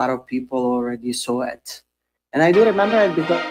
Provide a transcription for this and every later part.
a lot of people already saw it. And I do remember it because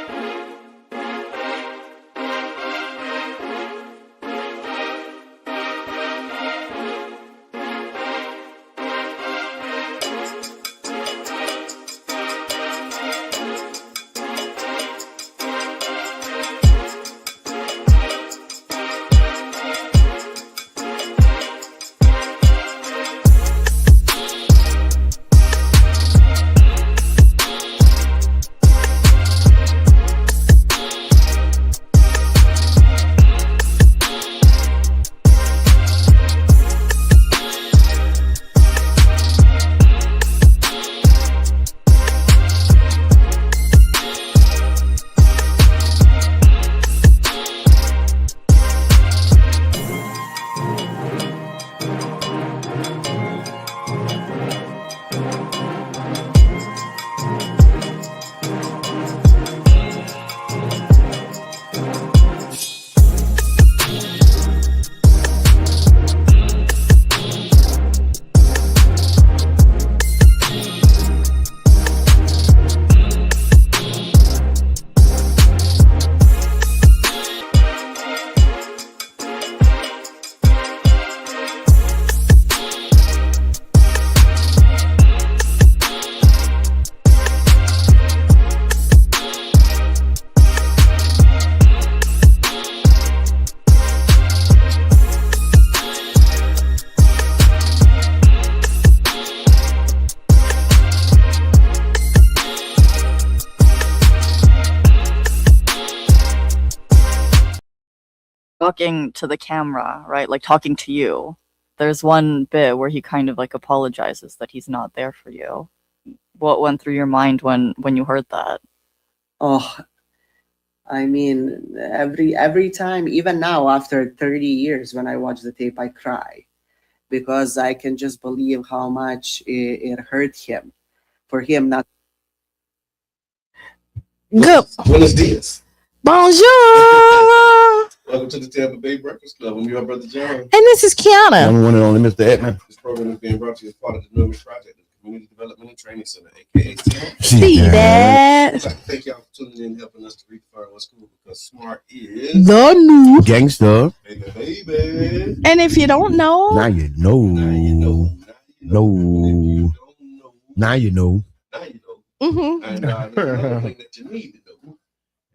talking to the camera, right? Like talking to you. There's one bit where he kind of like apologizes that he's not there for you. What went through your mind when you heard that? oh, I mean, every time, even now after 30 years, when I watch the tape, I cry because I can just believe how much it hurt him for him not. Good. Buenos dias. Bonjour. Welcome to the Tampa Bay Breakfast Club. I'm your brother John. And this is Qiana. I'm one and only Mr. Edmund. This program is being brought to you as part of the Newest Project, the Community Development and Training Center, aka TAM. See that? I'd like to thank y'all for tuning in and helping us to redefine what's cool, because smart is The new. Gangster. baby. And if you don't know, Now you know. Now you know. No. And if you don't know, Now you know. now you know. mhm. And there's another thing that you need to know.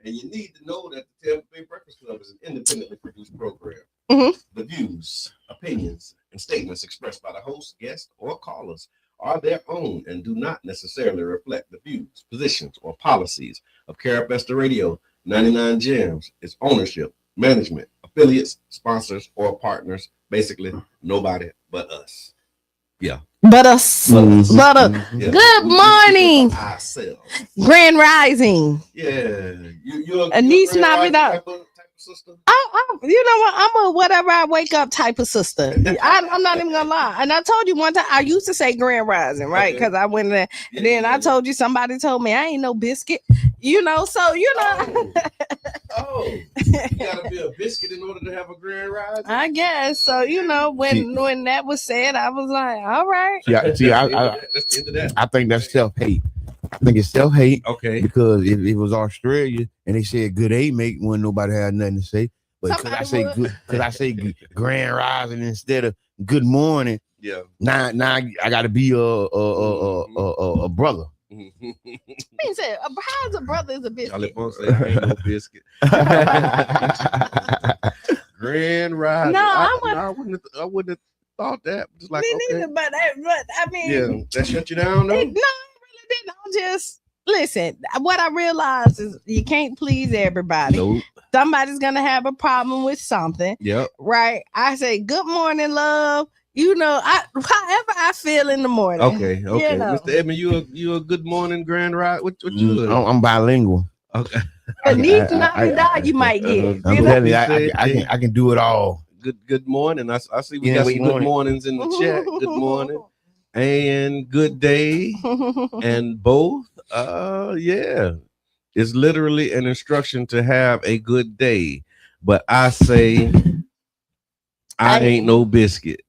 And you need to know that the Tampa Bay Breakfast Club is an independently produced program. Mhm. The views, opinions, and statements expressed by the host, guests, or callers are their own and do not necessarily reflect the views, positions, or policies of Carabester Radio, 99 Gems, its ownership, management, affiliates, sponsors, or partners. Basically, nobody but us. Yeah. But us. Mhm. But us. Yeah. Good We morning. speak of ourselves. Grand Rising. Yeah. You're Anis a grand Navidad. type of sister. You know what? I'm a whatever I wake up type of sister. I'm not even gonna lie. And I told you one time I used to say Grand Rising, right? Okay. Because I went there. And then I told you somebody told me I ain't no biscuit. You know, so you know. Oh, you gotta be a biscuit in order to have a grand rise. I guess so. You know, when that was said, I was like, all right. That's the end of that. I think that's self-hate. I think it's self-hate Okay. because if it was Australia and they said good day, mate, when nobody had nothing to say. But because I say good, grand rising instead of good morning. Yeah. Now I gotta be a brother. He said, how's a brother is a biscuit? Y'all let folks say I ain't no biscuit. Grand rise. No, I I wouldn't have thought that. Just like, Me okay. neither, but I mean, Yeah, that shut you down, though? no, it really didn't. I'm just listen. What I realized is you can't please everybody. Nope. Somebody's gonna have a problem with something, Yep. right? I say good morning, love. You know, however I feel in the morning. Okay. You know. Mr. Edmund, you a good morning grand ride? What you I'm bilingual. Okay. At least you might get. I'm telling you, I can do it all. Good morning. I see we got some good mornings in the chat. Good morning and good day. And both. Yeah. It's literally an instruction to have a good day. But I say I ain't no biscuit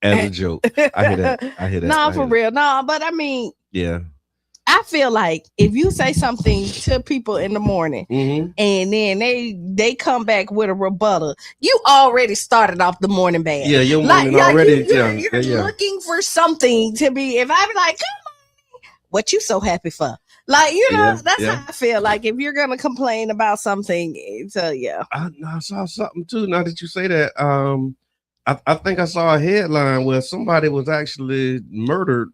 as a joke. I hear that. No, for real. No, but I mean, Yeah. I feel like if you say something to people in the morning Mm-hmm. and then they come back with a rebuttal, you already started off the morning bad. Yeah, your morning already. You're looking for something to be. If I be like, what you so happy for? Like, that's how I feel. Like, if you're gonna complain about something, so yeah. I saw something too. Now that you say that, I think I saw a headline where somebody was actually murdered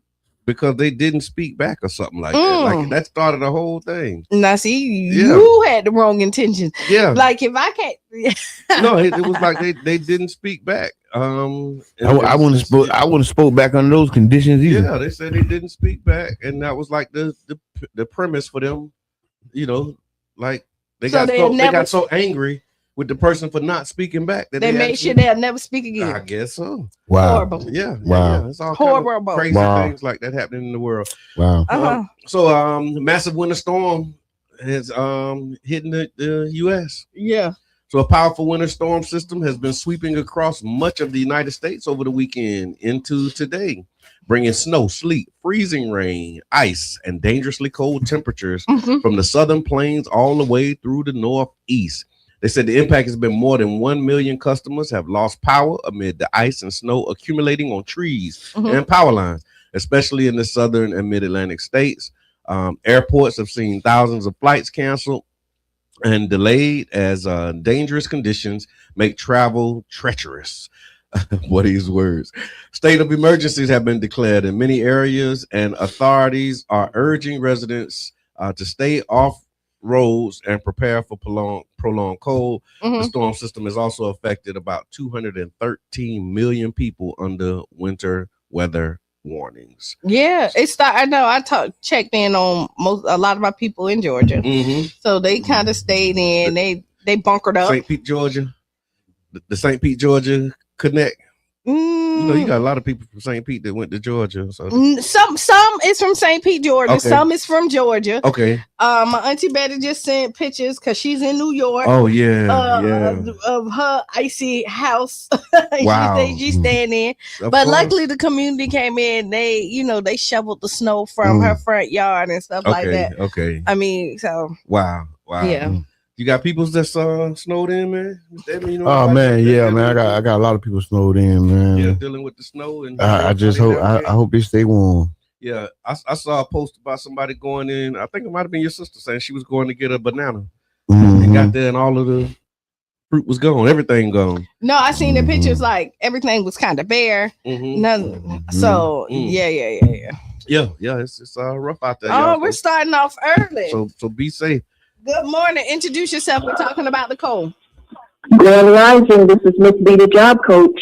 because they didn't speak back or something like that. Like that started the whole thing. Now, see, you had the wrong intentions. Yeah. Like if I can't. No, it was like they didn't speak back. I wouldn't have spoke back under those conditions either. Yeah, they said they didn't speak back, and that was like the premise for them. Like they got so angry with the person for not speaking back that they made sure they'll never speak again. I guess so. Wow. Horrible. Yeah. Wow. Yeah. It's all horrible. Kind of crazy things like that happening in the world. Wow. So massive winter storm is hitting the U.S. Yeah. So a powerful winter storm system has been sweeping across much of the United States over the weekend into today, bringing snow, sleet, freezing rain, ice, and dangerously cold temperatures from the southern plains all the way through the northeast. They said the impact has been more than 1 million customers have lost power amid the ice and snow accumulating on trees and power lines, especially in the southern and mid-Atlantic states. Airports have seen thousands of flights canceled and delayed as dangerous conditions make travel treacherous. What are these words? State of emergencies have been declared in many areas, and authorities are urging residents to stay off roads and prepare for prolonged cold. The storm system has also affected about 213 million people under winter weather warnings. Yeah, I know. I checked in on a lot of my people in Georgia, so they kind of stayed in. They bunkered up. St. Pete, Georgia. The St. Pete, Georgia Connect. You got a lot of people from St. Pete that went to Georgia. So some is from St. Pete, Georgia. Okay. Some is from Georgia. Okay. My auntie Betty just sent pictures because she's in New York. Oh yeah, of her icy house. Wow. she's staying in. But luckily the community came in. They shoveled the snow from her front yard and stuff like that. Okay. I mean, so wow. Yeah. You got people that's snowed in, man. Man. I got a lot of people snowed in, man. Yeah, dealing with the snow and I just hope I hope they stay warm. Yeah, I saw a post about somebody going in. I think it might have been your sister saying she was going to get a banana. And got there and all of the fruit was gone, everything gone. No, I seen the pictures. Like everything was kind of bare. Nothing. So yeah. Yeah, it's rough out there. Oh, we're starting off early. So be safe. Good morning. Introduce yourself. We're talking about the cold. Grand Rising. This is Miss B, the job coach.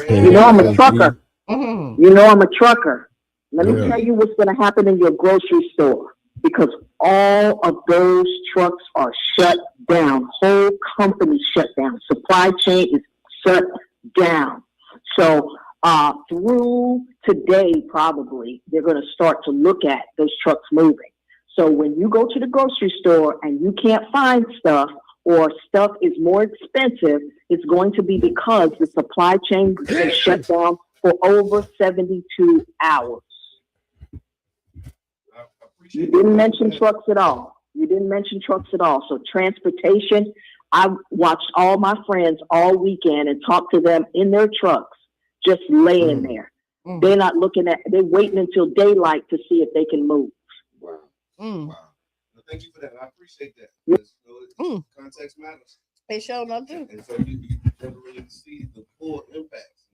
You know I'm a trucker. You know I'm a trucker. Let me tell you what's going to happen in your grocery store, because all of those trucks are shut down. Whole company shut down. Supply chain is shut down. So through today, probably, they're going to start to look at those trucks moving. So when you go to the grocery store and you can't find stuff, or stuff is more expensive, it's going to be because the supply chain is shut down for over 72 hours. You didn't mention trucks at all. So transportation, I watched all my friends all weekend and talked to them in their trucks, just laying there. They're not they're waiting until daylight to see if they can move. Wow. Well, thank you for that. I appreciate that. Context matters. They showed up too. And so you never really see the full impacts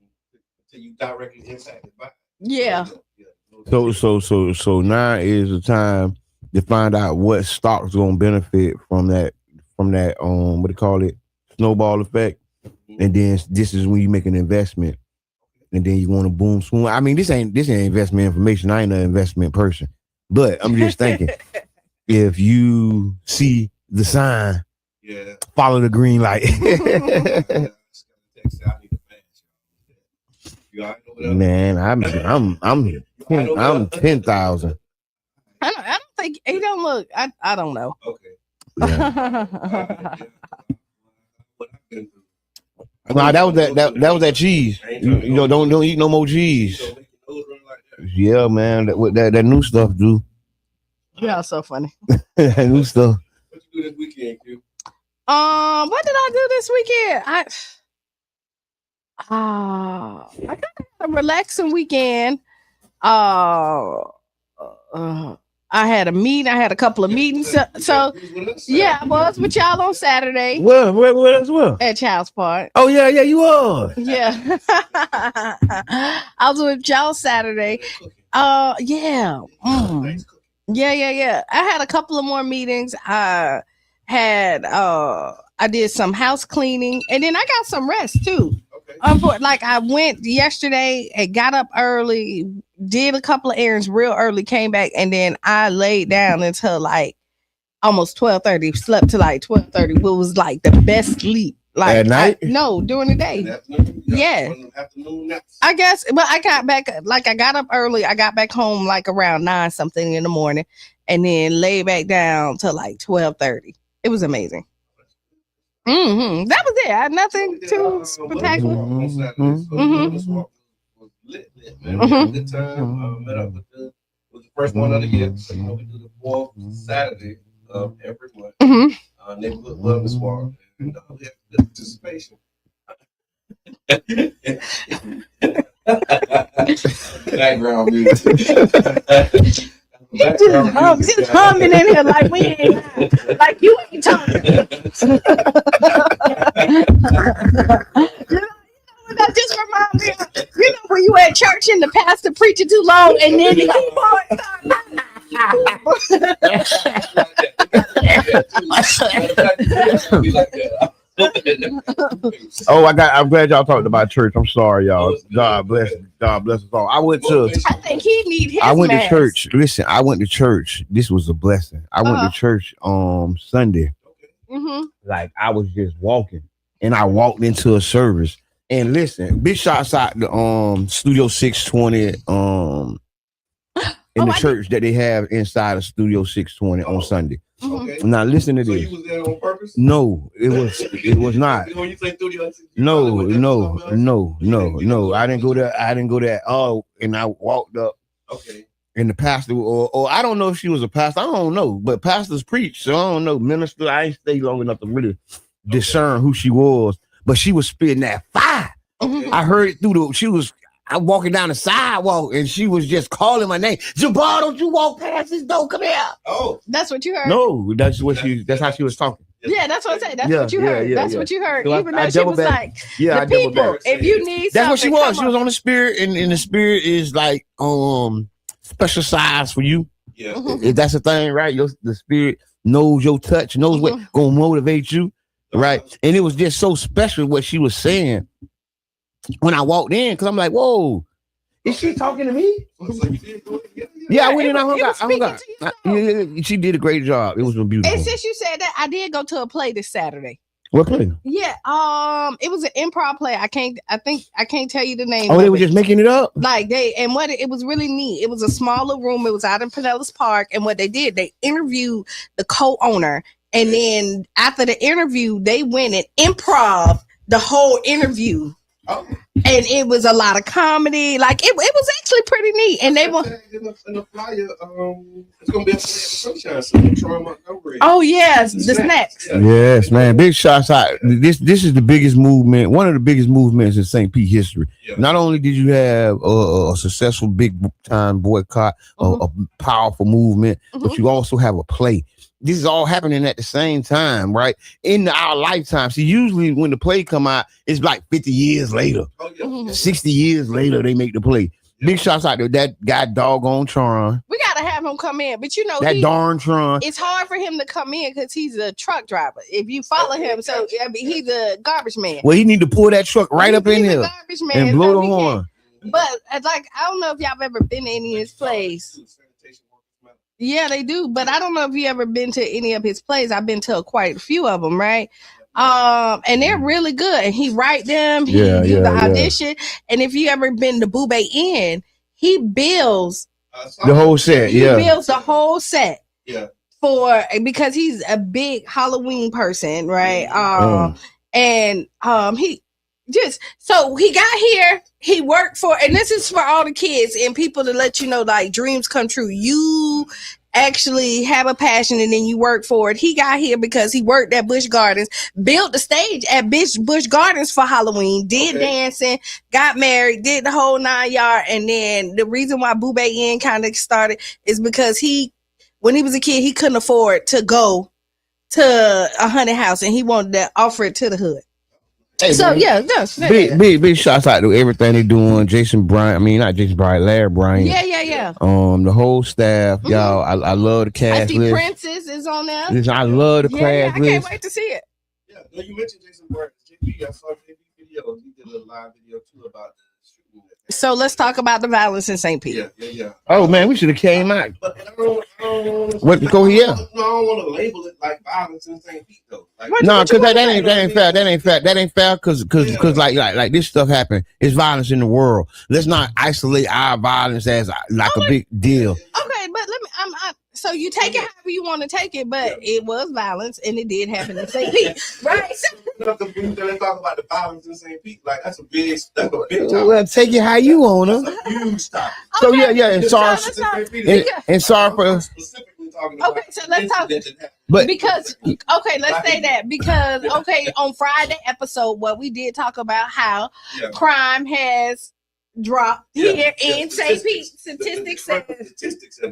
until you directly impacted by it. Yeah. So now is the time to find out what stocks gonna benefit from that what do you call it, snowball effect. And then this is when you make an investment. And then you want to boom swoon. I mean, this ain't investment information. I ain't an investment person. But I'm just thinking, if you see the sign, follow the green light. Man, I'm 10,000. I don't think he don't look. I don't know. Okay. Yeah. Nah, that was that cheese. You don't eat no more cheese. Yeah, man. That new stuff do. Yeah, so funny. New stuff. What you do this weekend, Q? What did I do this weekend? I got a relaxing weekend. I had a meeting. I had a couple of meetings. So yeah, I was with y'all on Saturday. Where as well? At Child's Park. Oh yeah, you was. Yeah. I was with y'all Saturday. Yeah. Yeah. I had a couple of more meetings. I did some house cleaning, and then I got some rest too. Like I went yesterday and got up early, did a couple of errands real early, came back, and then I laid down until like almost 12:30. Slept till like 12:30. It was like the best sleep. Like at night? No, during the day. Yeah. I guess, but I got back, like I got up early. I got back home like around 9 something in the morning, and then lay back down till like 12:30. It was amazing. That was it. I had nothing too spectacular. Good time. Met up with the first one of the year. So, we do the 4th Saturday of every month. Neighborhood Wellness Walk. And we have good participation. Background music. Just humming in here like we ain't, like you ain't talking. That just reminds me of, when you at church and the pastor preaching too long and then the Oh, I'm glad y'all talked about church. I'm sorry, y'all. God bless us all. I think he need his went mask. to church. Listen, I went to church. This was a blessing. I went to church Sunday. Like I was just walking, and I walked into a service. And listen, big shots out to Studio 620 in the church that they have inside of Studio 620 on Sunday. Now listen to this. So you was there on purpose? No, it was not. When you say studio, No. I didn't go there. Oh, and I walked up. Okay. And the pastor, or I don't know if she was a pastor. I don't know, but pastors preach, so I don't know. Minister, I ain't stay long enough to really discern who she was. But she was spitting that fire. I heard it through I'm walking down the sidewalk and she was just calling my name. Jabbar, don't you walk past this door? Come here. Oh, that's what you heard. No, that's how she was talking. Yeah, that's what I said. That's what you heard. That's what you heard. So Even though she was like, the people, if you need that's something, what she was. She was on the spirit, and the spirit is like special size for you. Yeah. If that's the thing, right? The spirit knows your touch, knows what gonna motivate you. Right. And it was just so special what she was saying when I walked in, because I'm like, whoa, is she talking to me? Yeah, I went in, I hung out. She did a great job. It was beautiful. And since you said that, I did go to a play this Saturday. What play? Yeah, it was an improv play. I can't tell you the name. Oh, they were just making it up? Like it was really neat. It was a smaller room. It was out in Pinellas Park. And what they did, they interviewed the co-owner. And then after the interview, they went and improv the whole interview. Oh. And it was a lot of comedy. Like it was actually pretty neat. And they were in the flyer. It's gonna be a sunshine. So Troy Montgomery. Oh yes, the snacks. Yes, man. Big shots out. This is the biggest movement. One of the biggest movements in St. Pete history. Yeah. Not only did you have a successful big time boycott, a powerful movement, but you also have a play. This is all happening at the same time, right? In our lifetime. See, usually when the play come out, it's like 50 years later. 60 years later, they make the play. Big shots out to that guy, doggone Tron. We got to have him come in. But that darn Tron. It's hard for him to come in because he's a truck driver. If you follow him, so he's a garbage man. Well, he need to pull that truck right up in here and blow the horn. But I don't know if y'all have ever been to any of his plays. Yeah, they do. But I don't know if you ever been to any of his plays. I've been to quite a few of them, right? And they're really good. And he write them. He do the audition. And if you ever been to Boobay Inn, he builds the whole set. He builds the whole set. Yeah. Because he's a big Halloween person, right? And he so he got here, he worked for, and this is for all the kids and people to let you know, like, dreams come true. You actually have a passion and then you work for it. He got here because he worked at Busch Gardens, built the stage at Busch Gardens for Halloween, did dancing, got married, did the whole 9 yard. And then the reason why Boo Bay Inn kind of started is because when he was a kid, he couldn't afford to go to a haunted house and he wanted to offer it to the hood. Hey, so man, yeah, big shouts out to everything they doing. Jason Bryant, I mean not Jason Bryant, Larry Bryant. Yeah. The whole staff, y'all. I love the cast I see list. Princess is on there. Listen, I love the cast I list. can't wait to see it. Yeah, no, you mentioned Jason Bryant. JP, I saw JP video. He did a live video too about the shooting. So let's talk about the violence in St. Pete. Yeah. Oh man, we should have came out. But I don't What go here? No, I don't want to label it like violence in St. Pete though. Like, no, because that ain't fair. That ain't fair. Because like this stuff happened. It's violence in the world. Let's not isolate our violence as like a big deal. Okay, but let me. So you take it however you want to take it, but it was violence and it did happen in St. Pete, right? Let's talk about the violence in St. Pete. Like that's a big topic. Well, take it how you wanna. That's a huge topic. So yeah, and sorry for specifically talking about. Okay, so let's talk. But because let's say that because on Friday episode, what we did talk about how crime has dropped here in St. Pete. Statistics have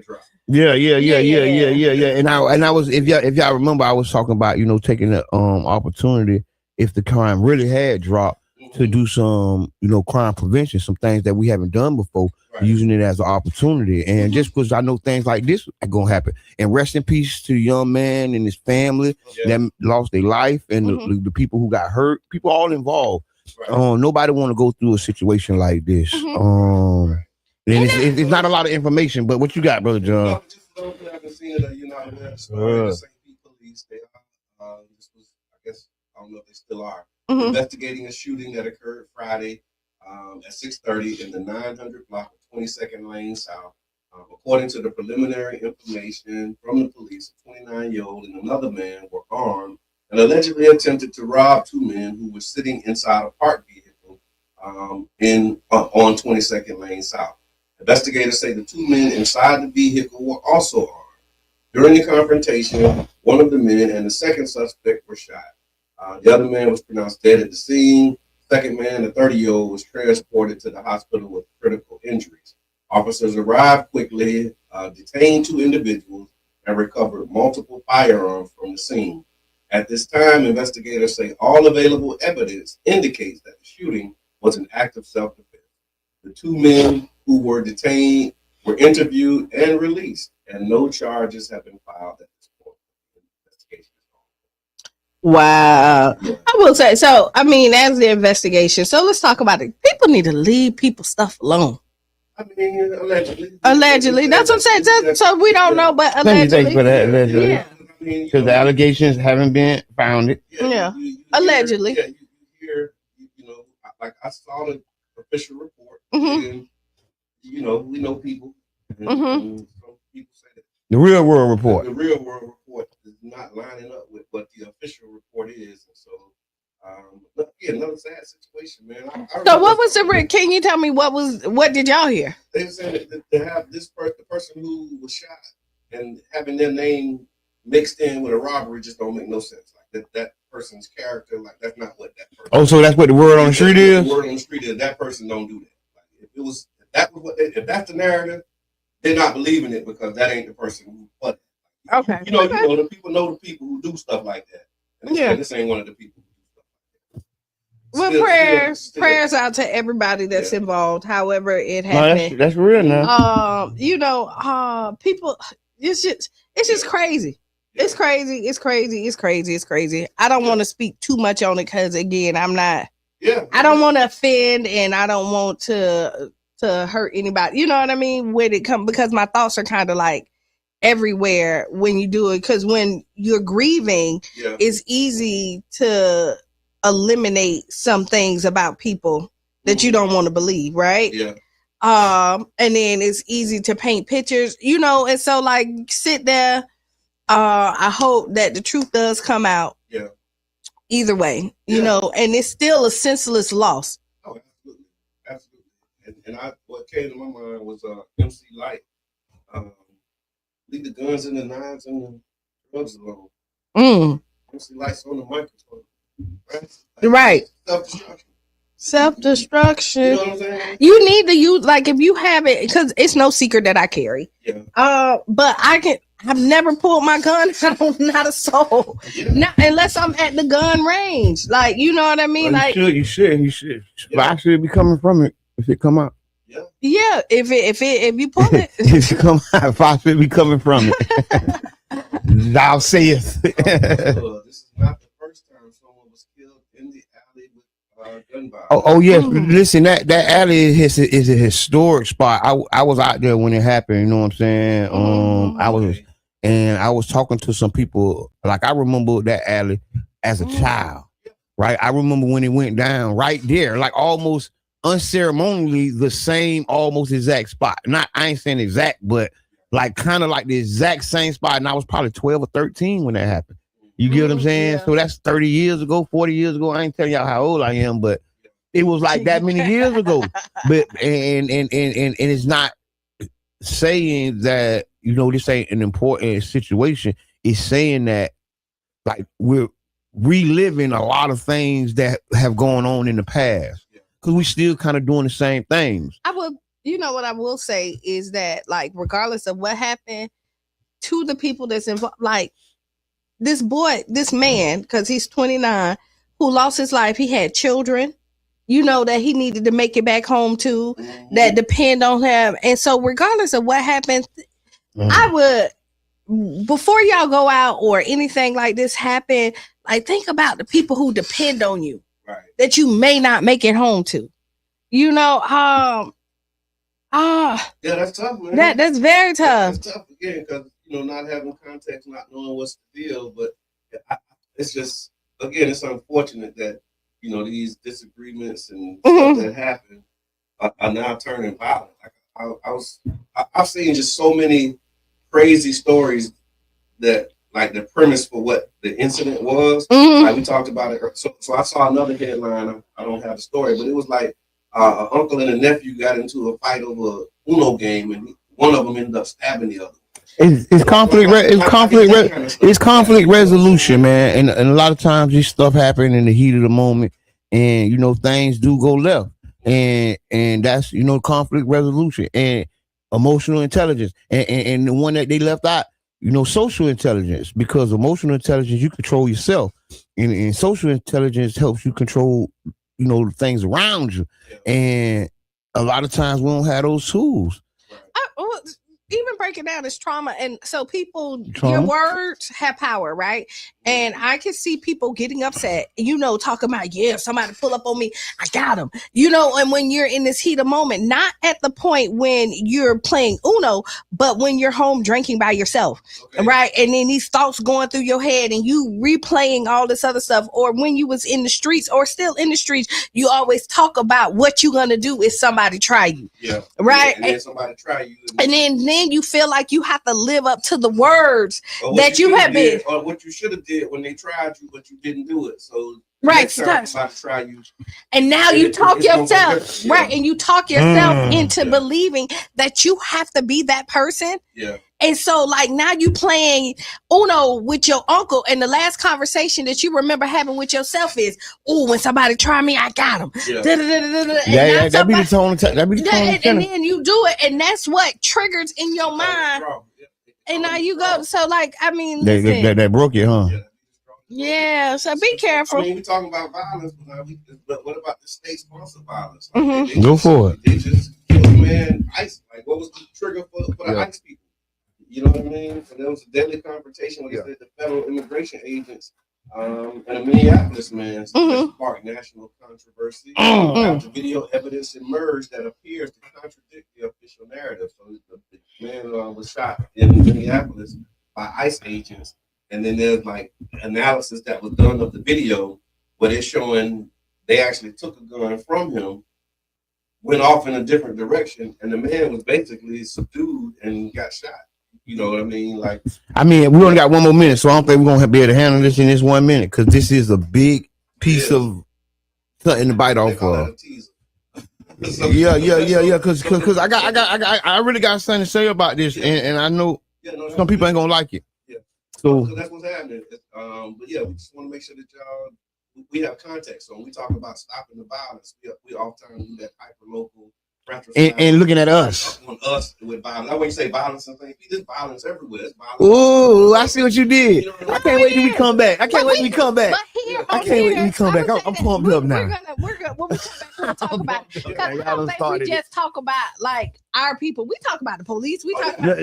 dropped. Yeah. And I was if y'all remember, I was talking about taking the opportunity if the crime really had dropped to do some crime prevention, some things that we haven't done before, using it as an opportunity. And just because I know things like this are gonna happen. And rest in peace to the young man and his family that lost their life, and the people who got hurt, people all involved. Nobody want to go through a situation like this. And it's not a lot of information, but what you got, Brother John? Just I've been seeing the St. Pete police. They this was, I guess, I don't know if they still are investigating a shooting that occurred Friday at 6:30 in the 900 block of 22nd Lane South. According to the preliminary information from the police, a 29-year-old and another man were armed and allegedly attempted to rob two men who were sitting inside a parked vehicle on 22nd Lane South. Investigators say the two men inside the vehicle were also armed. During the confrontation, one of the men and the second suspect were shot. The other man was pronounced dead at the scene. Second man, the 30-year-old, was transported to the hospital with critical injuries. Officers arrived quickly, detained two individuals, and recovered multiple firearms from the scene. At this time, investigators say all available evidence indicates that the shooting was an act of self-defense. The two men who were detained were interviewed and released, and no charges have been filed at this point. Wow. I will say, so, I mean, as the investigation, so let's talk about it. People need to leave people's stuff alone. I mean, allegedly. Allegedly. That's what I'm saying. So we don't know, but allegedly. Thank you for that, allegedly. Yeah. Because the allegations haven't been founded. Yeah. Allegedly. You hear, like I saw the official report, and, we know people. And some people say that the real world report. The real world report is not lining up with what the official report is. And so, another sad situation, man. So what was can you tell me what did y'all hear? They were saying that to have the person who was shot and having their name mixed in with a robbery just don't make no sense. Like that person's character, like that's not what that person. Oh, so that's what the word on the street is? The word on the street is that person don't do that. Like if that's the narrative, they're not believing it because that ain't the person who put it. Okay. The people know the people who do stuff like that. And this ain't one of the people who do stuff like that. Well, prayers out to everybody that's involved, however it happened. No, that's real now. People, it's just crazy. It's crazy. I don't want to speak too much on it because again, I don't want to offend and I don't want to hurt anybody. You know what I mean? When it comes, because my thoughts are kind of like everywhere when you do it. Because when you're grieving, it's easy to eliminate some things about people that you don't want to believe, right? Yeah. And then it's easy to paint pictures, and so like sit there. I hope that the truth does come out. Yeah. Either way, and it's still a senseless loss. Oh, absolutely. And what came to my mind was MC Light. leave the guns and the knives and the drugs alone. See lights on the microphone. Right. Self-destruction. Self-destruction. You know what I'm saying? You need to use, like, if you have it, because it's no secret that I carry. Yeah. But I've never pulled my gun out on not a soul. Yeah. Not unless I'm at the gun range. Like, you know what I mean? Well, like you should. Yeah. Fire should be coming from it if it come out. Yeah. Yeah. If you pull it. If you come out, fire should be coming from it. Thou sayest. This is not the first time someone was killed in the alley with gun violence. Oh yes. Listen, that alley is a historic spot. I was out there when it happened. You know what I'm saying? I was talking to some people. Like, I remember that alley as a child, right? I remember when it went down right there, like almost unceremoniously the same, almost exact spot. I ain't saying exact, but like kind of like the exact same spot. And I was probably 12 or 13 when that happened. You get what I'm saying? Yeah. So that's 30 years ago, 40 years ago. I ain't telling y'all how old I am, but it was like that many years ago. But and it's not saying that, you know, this ain't an important situation. It's saying that, like, we're reliving a lot of things that have gone on in the past, because we still kind of doing the same things. You know what I will say is that, like, regardless of what happened to the people that's involved, like this man, because he's 29, who lost his life, he had children, you know, that he needed to make it back home to, that depend on him. And so regardless of what happens, I would, before y'all go out or anything like this happen, like, think about the people who depend on you, right, that you may not make it home to. You know, yeah, that's tough, man. That's very tough. That's tough again, because, you know, not having context, not knowing what's the deal. But it's just, again, it's unfortunate that, you know, these disagreements and stuff that happen are now turning violent. Like, I've seen just so many crazy stories that, like, the premise for what the incident was. Like, we talked about it. So I saw another headline. I don't have the story, but it was like an uncle and a nephew got into a fight over an Uno game, and one of them ended up stabbing the other. It's conflict resolution, man. And a lot of times this stuff happen in the heat of the moment, and, you know, things do go left. And that's, you know, conflict resolution and emotional intelligence. And the one that they left out, you know, social intelligence, because emotional intelligence, you control yourself. And social intelligence helps you control, you know, things around you. And a lot of times we don't have those tools. Even break it down as trauma. And so your words have power, right? And I can see people getting upset, you know, talking about, if somebody pull up on me, I got him, you know. And when you're in this heat of moment, not at the point when you're playing Uno, but when you're home drinking by yourself, right? And then these thoughts going through your head and you replaying all this other stuff. Or when you was in the streets or still in the streets, you always talk about what you're going to do if somebody try you. Yeah. Right. And then somebody try you. And then you feel like you have to live up to the words that you have been. Or what you should have did when they tried you, but you didn't do it. So right, somebody try you. And now you talk yourself, right? And you talk yourself into believing that you have to be that person. Yeah. And so, like, now you playing Uno with your uncle, and the last conversation that you remember having with yourself is, when somebody try me, I got him. Yeah. That be the tone. And then you do it, and that's what triggers in your mind. And now you go. So, like, I mean, that broke you, huh? Yeah. So be careful. I mean, we're talking about violence, but what about the state-sponsored violence? Like, go for it. They just killed a man, ICE. Like, what was the trigger for the ICE people? You know what I mean? And there was a deadly confrontation with the federal immigration agents and a Minneapolis man. So sparked national controversy after video evidence emerged that appears to contradict the official narrative. So the man was shot in Minneapolis by ICE agents, and then there's like analysis that was done of the video where they're showing they actually took a gun from him, went off in a different direction, and the man was basically subdued and got shot. You know what I mean? Like, I mean, we only got 1 more minute, so I don't think we're gonna be able to handle this in this 1 minute, because this is a big piece of something to bite off of. Yeah. Because I really got something to say about this, and I know Some people ain't gonna like it. Yeah. So that's what's happening. But yeah, we just want to make sure that y'all we have context. So when we talk about stopping the violence, we oftentimes do that hyper local. And looking at us. On us with violence. I wouldn't say violence and things. There's violence everywhere. There's violence. Ooh, I see what you did. I can't wait till we come back. I can't wait till we come back. I can't wait till we come back. I'm pumped up now. We're gonna when we come back, we'll talk about it. Because I don't think we just talk about like our people. We talk about the police. We talk about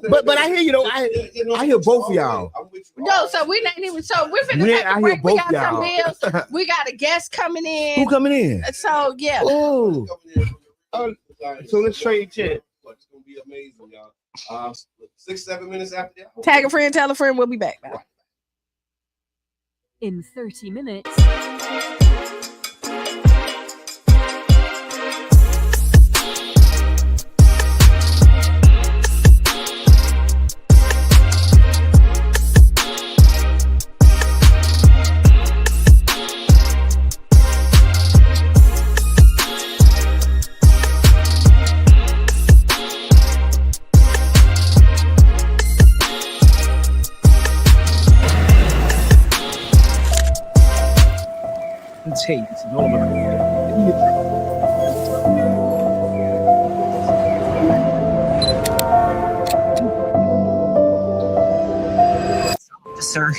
but I hear you though. I hear both of y'all. No, so we're not even. So we're finna take a break. We got some bills. We got a guest coming in. Who coming in? So yeah. Oh. So let's trade chat. It's gonna be amazing, y'all. 6-7 minutes after that. Tag a friend, tell a friend. We'll be back. In 30 minutes. Tate and all of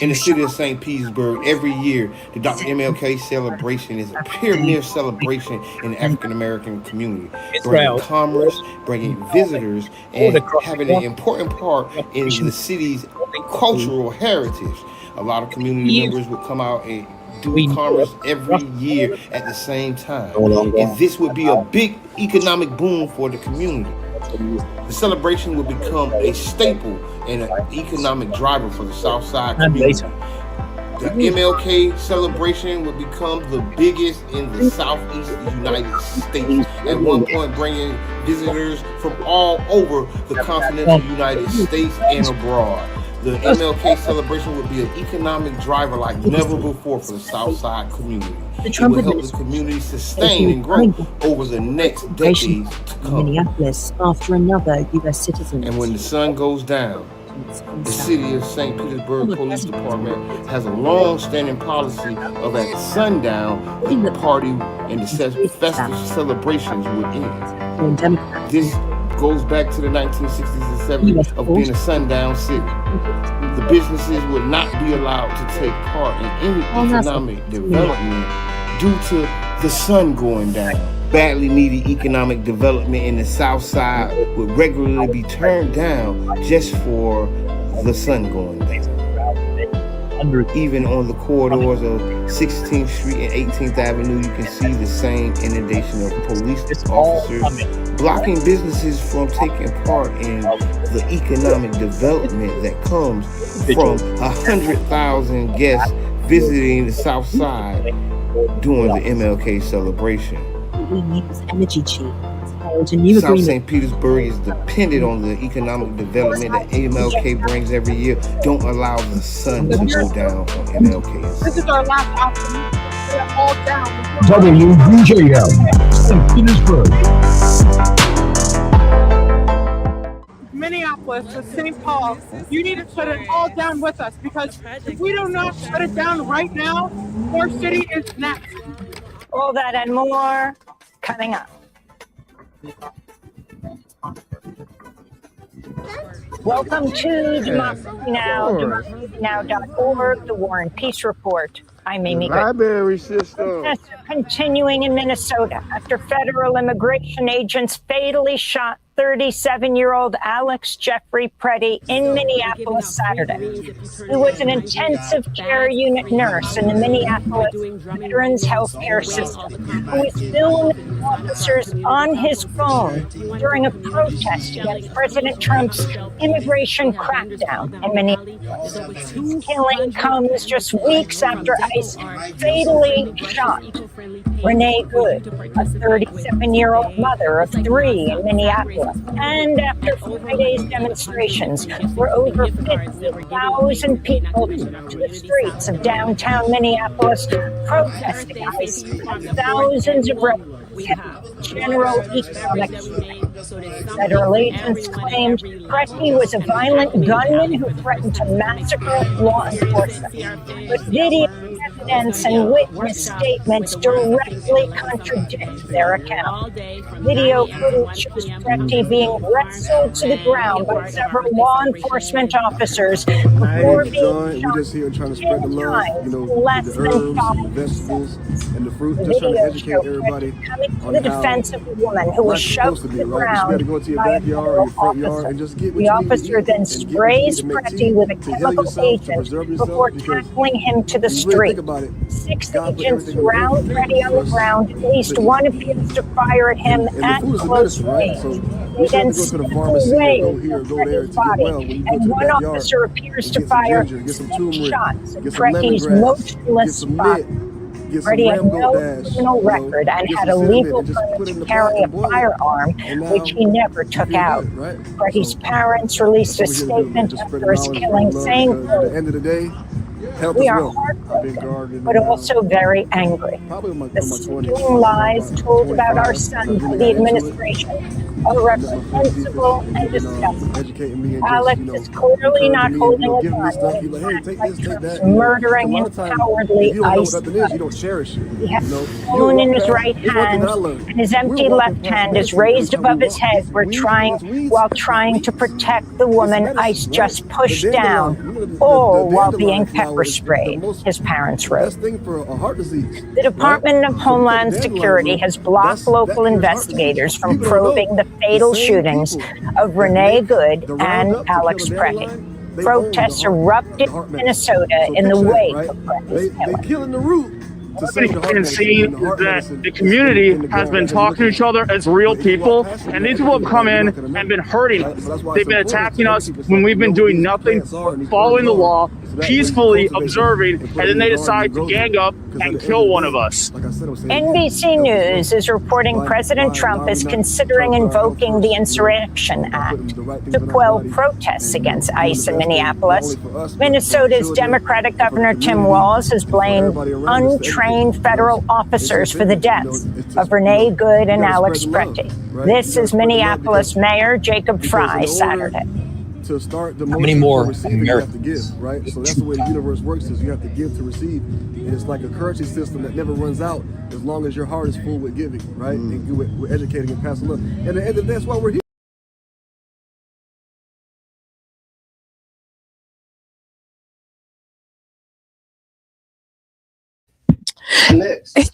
In the city of St. Petersburg, every year, the Dr. MLK celebration is a premier celebration in the African American community, bringing commerce, bringing visitors, and having an important part in the city's cultural heritage. A lot of community members would come out and do commerce every year at the same time, and this would be a big economic boom for the community. The celebration would become a staple and an economic driver for the Southside community. The MLK celebration would become the biggest in the Southeast United States, at one point bringing visitors from all over the continental United States and abroad. The MLK celebration would be an economic driver like never before for the Southside community. It will help the community sustain and grow over the next decades to come. Minneapolis after another U.S. citizen. And when the sun goes down, the city of St. Petersburg Police Department has a long-standing policy of at sundown, the party and the festive celebrations would end. This goes back to the 1960s and 70s of being a sundown city. The businesses would not be allowed to take part in any economic development due to the sun going down. Badly needed economic development in the South Side would regularly be turned down just for the sun going down. Even on the corridors of 16th Street and 18th Avenue, you can see the same inundation of police officers blocking businesses from taking part in the economic development that comes from 100,000 guests visiting the South Side during the MLK celebration. Energy chief. South St. Petersburg is dependent on the economic development that MLK brings every year. Don't allow the sun to go down on MLK. This is our last option. We're all down. WBJM, St. Petersburg. Minneapolis to St. Paul, you need to shut it all down with us, because if we do not shut it down right now, our city is next. All that and more coming up. Welcome to Democracy Now!, democracynow.org, the War and Peace Report. I'm Amy Good. Library system. Continuing in Minnesota after federal immigration agents fatally shot 37-year-old Alex Jeffrey Preddy in Minneapolis Saturday. He was an intensive care unit nurse in the Minneapolis Veterans Healthcare System who was filming officers on his phone during a protest against President Trump's immigration crackdown in Minneapolis. This killing comes just weeks after ICE fatally shot Renee Good, a 37-year-old mother of 3 in Minneapolis. And after Friday's demonstrations, where over 50,000 people took to the streets of downtown Minneapolis protesting ICE, thousands of residents had general economic strike. Federal agents claimed Preti was a violent gunman who threatened to massacre law enforcement. But video evidence and witness statements directly contradict their account. Video footage shows Preti being wrestled to the ground by several law enforcement officers before being shot just here trying to spread the love, in less than 5 seconds. And the fruit, The just trying to video educate showed everybody Preti coming to on the how defense of a woman who was shoved to the ground You better go to your by a backyard or federal your front yard officer. and just get what The you need to officer eat then and get what you sprays need to make Preti tea with a to heal chemical yourself, to agent preserve yourself, before because tackling him to the when you really street. think about it, 6 God put agents everything in the surround earth Preti on for the us ground. At least to eat. one appears to fire at him And the at food is a close medicine, right? range. So They we then shouldn't go to the snip pharmacy away or go here or from go there Preti's to get body, well. When you go and to the one backyard officer appears and to get some fire ginger, get some 6 turmeric, shots at get some Preti's lemongrass, get motionless some body. mint, get some Preti had ram goat no dash, criminal record and get had some a cinnamon, legal and just permit put it to in the carry pot a and boil it. firearm, And now which he never you took feel out. good, right? Preti's So parents released a that's what we're here to do, man. statement Just spread after the his knowledge, killing, spread the love, saying, because at the end of the day, health "We is are wealth. I've been heartbroken, guarded but also very angry. probably in my The 20s, sickening lies told about our 25, son I by really the got into it. administration are Let my friends see reprehensible and and you've been disgusting. educating me and just, Alex is clearly not encouraging me and, holding a giving me gun stuff. when He's in like, hey, fact, take like this, take Trump's that. You know, 'cause murdering a lot and of times, cowardly if you don't know what ICE nothing is, you guns. don't cherish it. He has You know, a you'll phone walk in his past. right It's one thing that I hand, learned. and his We're empty walking left past hand is medicine, and raised how we above his walk. head. It's We're weeds, and it's weeds. while It's not trying to weeds. protect the It's woman medicine, ICE right? just The pushed down, dandelion, you know, all the while being dandelion flower pepper is the sprayed, most, his parents the wrote. best thing for a heart disease, The right? Department of So we take Homeland dandelion Security root. has blocked local That cures heart disease. investigators from People don't know probing the the fatal same shootings people of that Renee make Good the and Roundup to kill Alex the Preti. dandelion. They own Protests erupted the heart in medicine. Minnesota So in the picture that, wake right? of Preti's They killing. killing the root to save the What's heart been medicine, seen and the is heart that medicine the is community in the has ground been as you're talking to looking each at it. other as real But if you walk people, past it, and you're these people have educated come about it, you're in not gonna know. and been hurting Right? us. So that's why They've it's been important attacking to us educate yourself when we've and been know what doing these nothing plants are but and these following herbs the are. law, So that way you peacefully cultivate them observing, and put and them then in they your garden decide and to grow them. gang up Because at and the end kill of the one of day, us. like I said, I'm saying, NBC health is News wealth. is reporting President Trump Why is we not considering trying to put our health invoking the first, you know, Insurrection by Act putting the right things to in our quell body protests and, against doing ICE the in best thing, not Minneapolis. only for us, but for our Minnesota's children Democratic and for the Governor Tim community Walz has and for blamed everybody around us to educate untrained them, federal It's officers your for the business, deaths it's to, of Renee Good you and gotta spread Alex the love, Preti. right? This You gotta is spread the love Minneapolis Mayor Jacob because Fry in order Saturday. to start the How many motion for more receiving, you have to Americans? give, right? So that's the way the universe works, is you have to give to receive. And it's like a currency system that never runs out as long as your heart is full with giving, right? And we're educating and passing love. And at the end of the day, that's why we're here.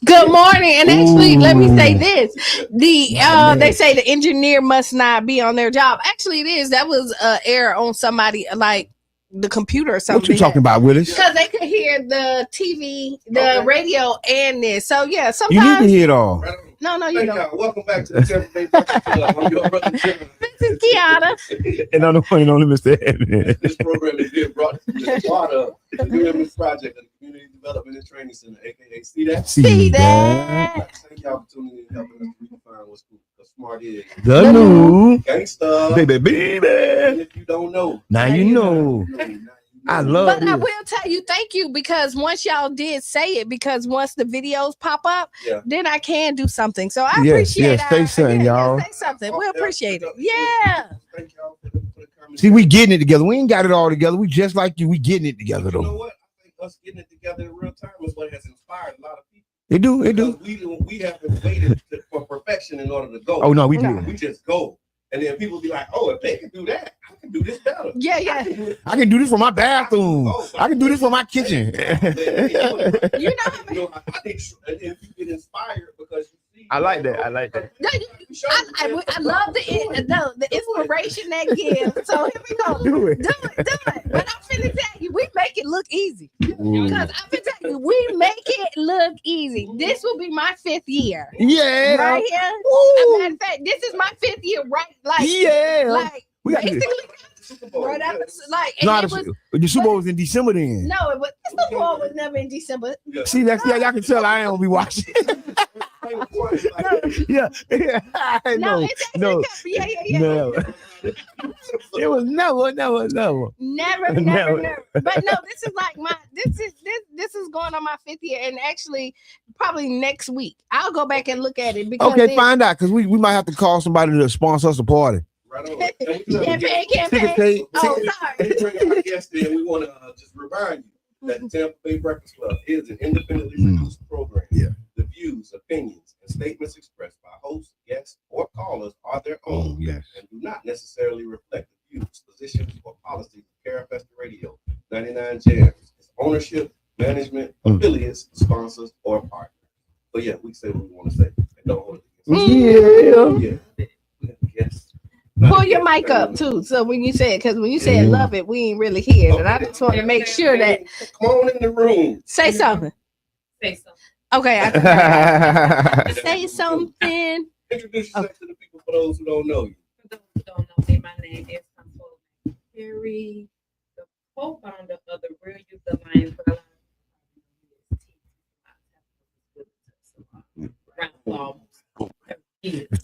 Good morning. And actually, let me say this. They say the engineer must not be on their job. Actually, it is. That was an error on somebody, like the computer or something. What you talking about, Willis? Because they could hear the TV, the radio, and this. So yeah, sometimes You need to hear it all. No, you don't. Welcome back to the Tampa Bay Breakfast Club. I'm your brother Jim. This is Qiana. And I'm the one and only Mr. Edmund. This program is being brought to you as part of the UMS project of the Community Development and Training Center, aka See That? See that. Thank y'all for tuning in and helping us to redefine what's cool. Because smart is The new gangsta. baby. And if you don't know, Now you know. I love But this. I will tell you, thank you, because once y'all did say it, because once the videos pop up, then I can do something. So I appreciate it. Say something, y'all. Say something. We appreciate it. Yeah. Thank y'all for the comments. See, we getting it together. We ain't got it all together. We just like you. We getting it together, You know though. what? I think us getting it together in real time is what has inspired a lot of people. It do. It do. Because we haven't waited for perfection in order to go. Oh, no, we do. We just go. And then people be like, oh, if they can do that, I can do this better. Yeah. I can do this for my bathroom. I can do this for my kitchen. I think if you get inspired because you see. I like that. I like that. I love the inspiration that gives. So here we go. Do it. But I'm finna tell you, we make it look easy. Because I'm finna tell you, we make it look easy. This will be my 5th year. Yeah. Right here. As a matter of fact, this is my 5th year, right? Like, like we got basically. Right after, like, and no, it was, the Super Bowl was in December then. no, but the Super Bowl was never in December. See, y'all can tell I ain't gonna be watching. Yeah. No, No, it's no, yeah. no. It was never. Never. Never. But no, this is like this is going on my 5th year, and actually probably next week I'll go back and look at it because Okay, find out, because we might have to call somebody to sponsor us a party. Right on. Campaign. Oh, sorry. Bring our guest in. We want to just remind you that the Tampa Bay Breakfast Club is an independently produced program. Yeah. The views, opinions, and statements expressed by hosts, guests, or callers are their own Yes. and do not necessarily reflect the views, positions, or policies of Carafesta Radio, 99 Jams, its ownership, management, affiliates, sponsors, or partners. So yeah, we say what we want to say and don't hold it. Yeah. Yes. Pull your mic up too, so when you say it, because when you say love it, we ain't really hear it, and I just want to make sure that. Come on in the room. Say something. Say something. Okay, I say something. Introduce yourself to the people for those who don't know you. For those who don't know me, my name is Perry, the co-founder of the Real Youth Alliance. For around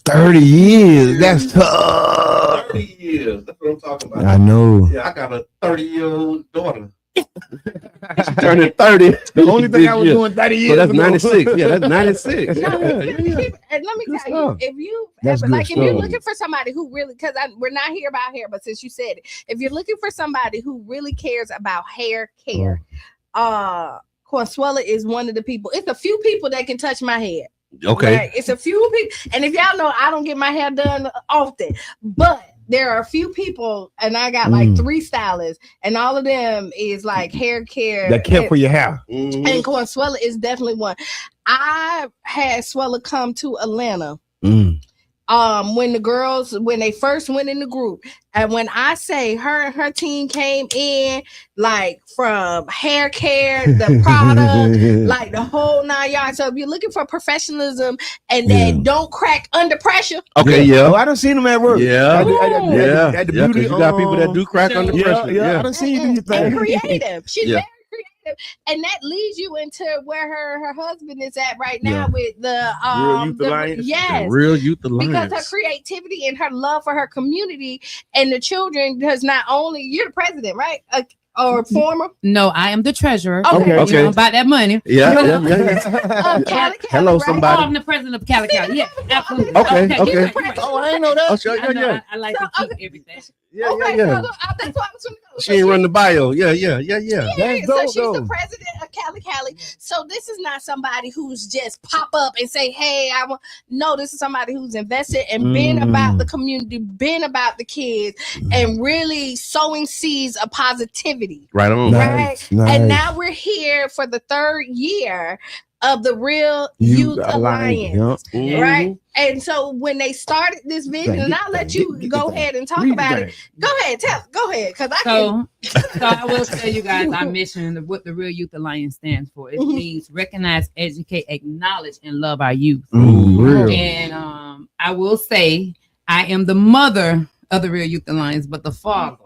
30 years. That's tough. 30 years. That's what I'm talking about. I know. Yeah, I got a 30-year-old daughter. She's turning 30. The only thing I was doing 30 years So that's ago. 96. Yeah, that's 96. No, Yeah. and let me tell you, if you That's ever, good like, if you're stuff. looking for somebody who really, because we're not here about hair, but since you said it, if you're looking for somebody who really cares about hair care, Consuela is one of the people. It's a few people that can touch my head. Okay. Right? It's a few people, and if y'all know, I don't get my hair done often, but there are a few people, and I got like 3 stylists, and all of them is like hair care That care for your hair. and Consuela is definitely one. I had Swella come to Atlanta when they first went in the group, and when I say her and her team came in, like from hair care, the product, like the whole 9 yards. So if you're looking for professionalism and then don't crack under pressure, Okay, yeah. Oh, I done seen them at work. Yeah. At the Yeah, 'cause beauty. you got people that do crack under pressure. Yeah, I done seen you do your thing. and creative. She's Yeah. very creative, and that leads you into where her husband is at right now with the Real Youth Alliance. Yes, Real Youth Alliance. because her creativity and her love for her community and the children does not only. You're the president, right? Or former? No, I am the treasurer. Okay. You know about that money. Yeah. Cali, Hello, right? somebody. Oh, I'm the president of Cali. Yeah, absolutely. Okay. Oh, I ain't know that. Oh, sure, yeah. I like to keep everything. Yeah, Okay, yeah. so that's what I was going to go. She ain't run the bio. Yeah. Yeah, That's so dope, she's though. the president of Cali. So this is not somebody who's just pop up and say, "Hey, I want." No, this is somebody who's invested and been about the community, been about the kids, and really sowing seeds of positivity. Right on. Right, Nice. and now we're here for the 3rd year of the Real Youth Alliance. Yeah. Right, and so when they started this vision, and I'll let you go ahead and talk about it. Go ahead, because I can. So I will tell you guys our mission and what the Real Youth Alliance stands for. It means recognize, educate, acknowledge, and love our youth. Real. And I will say I am the mother of the Real Youth Alliance, but the father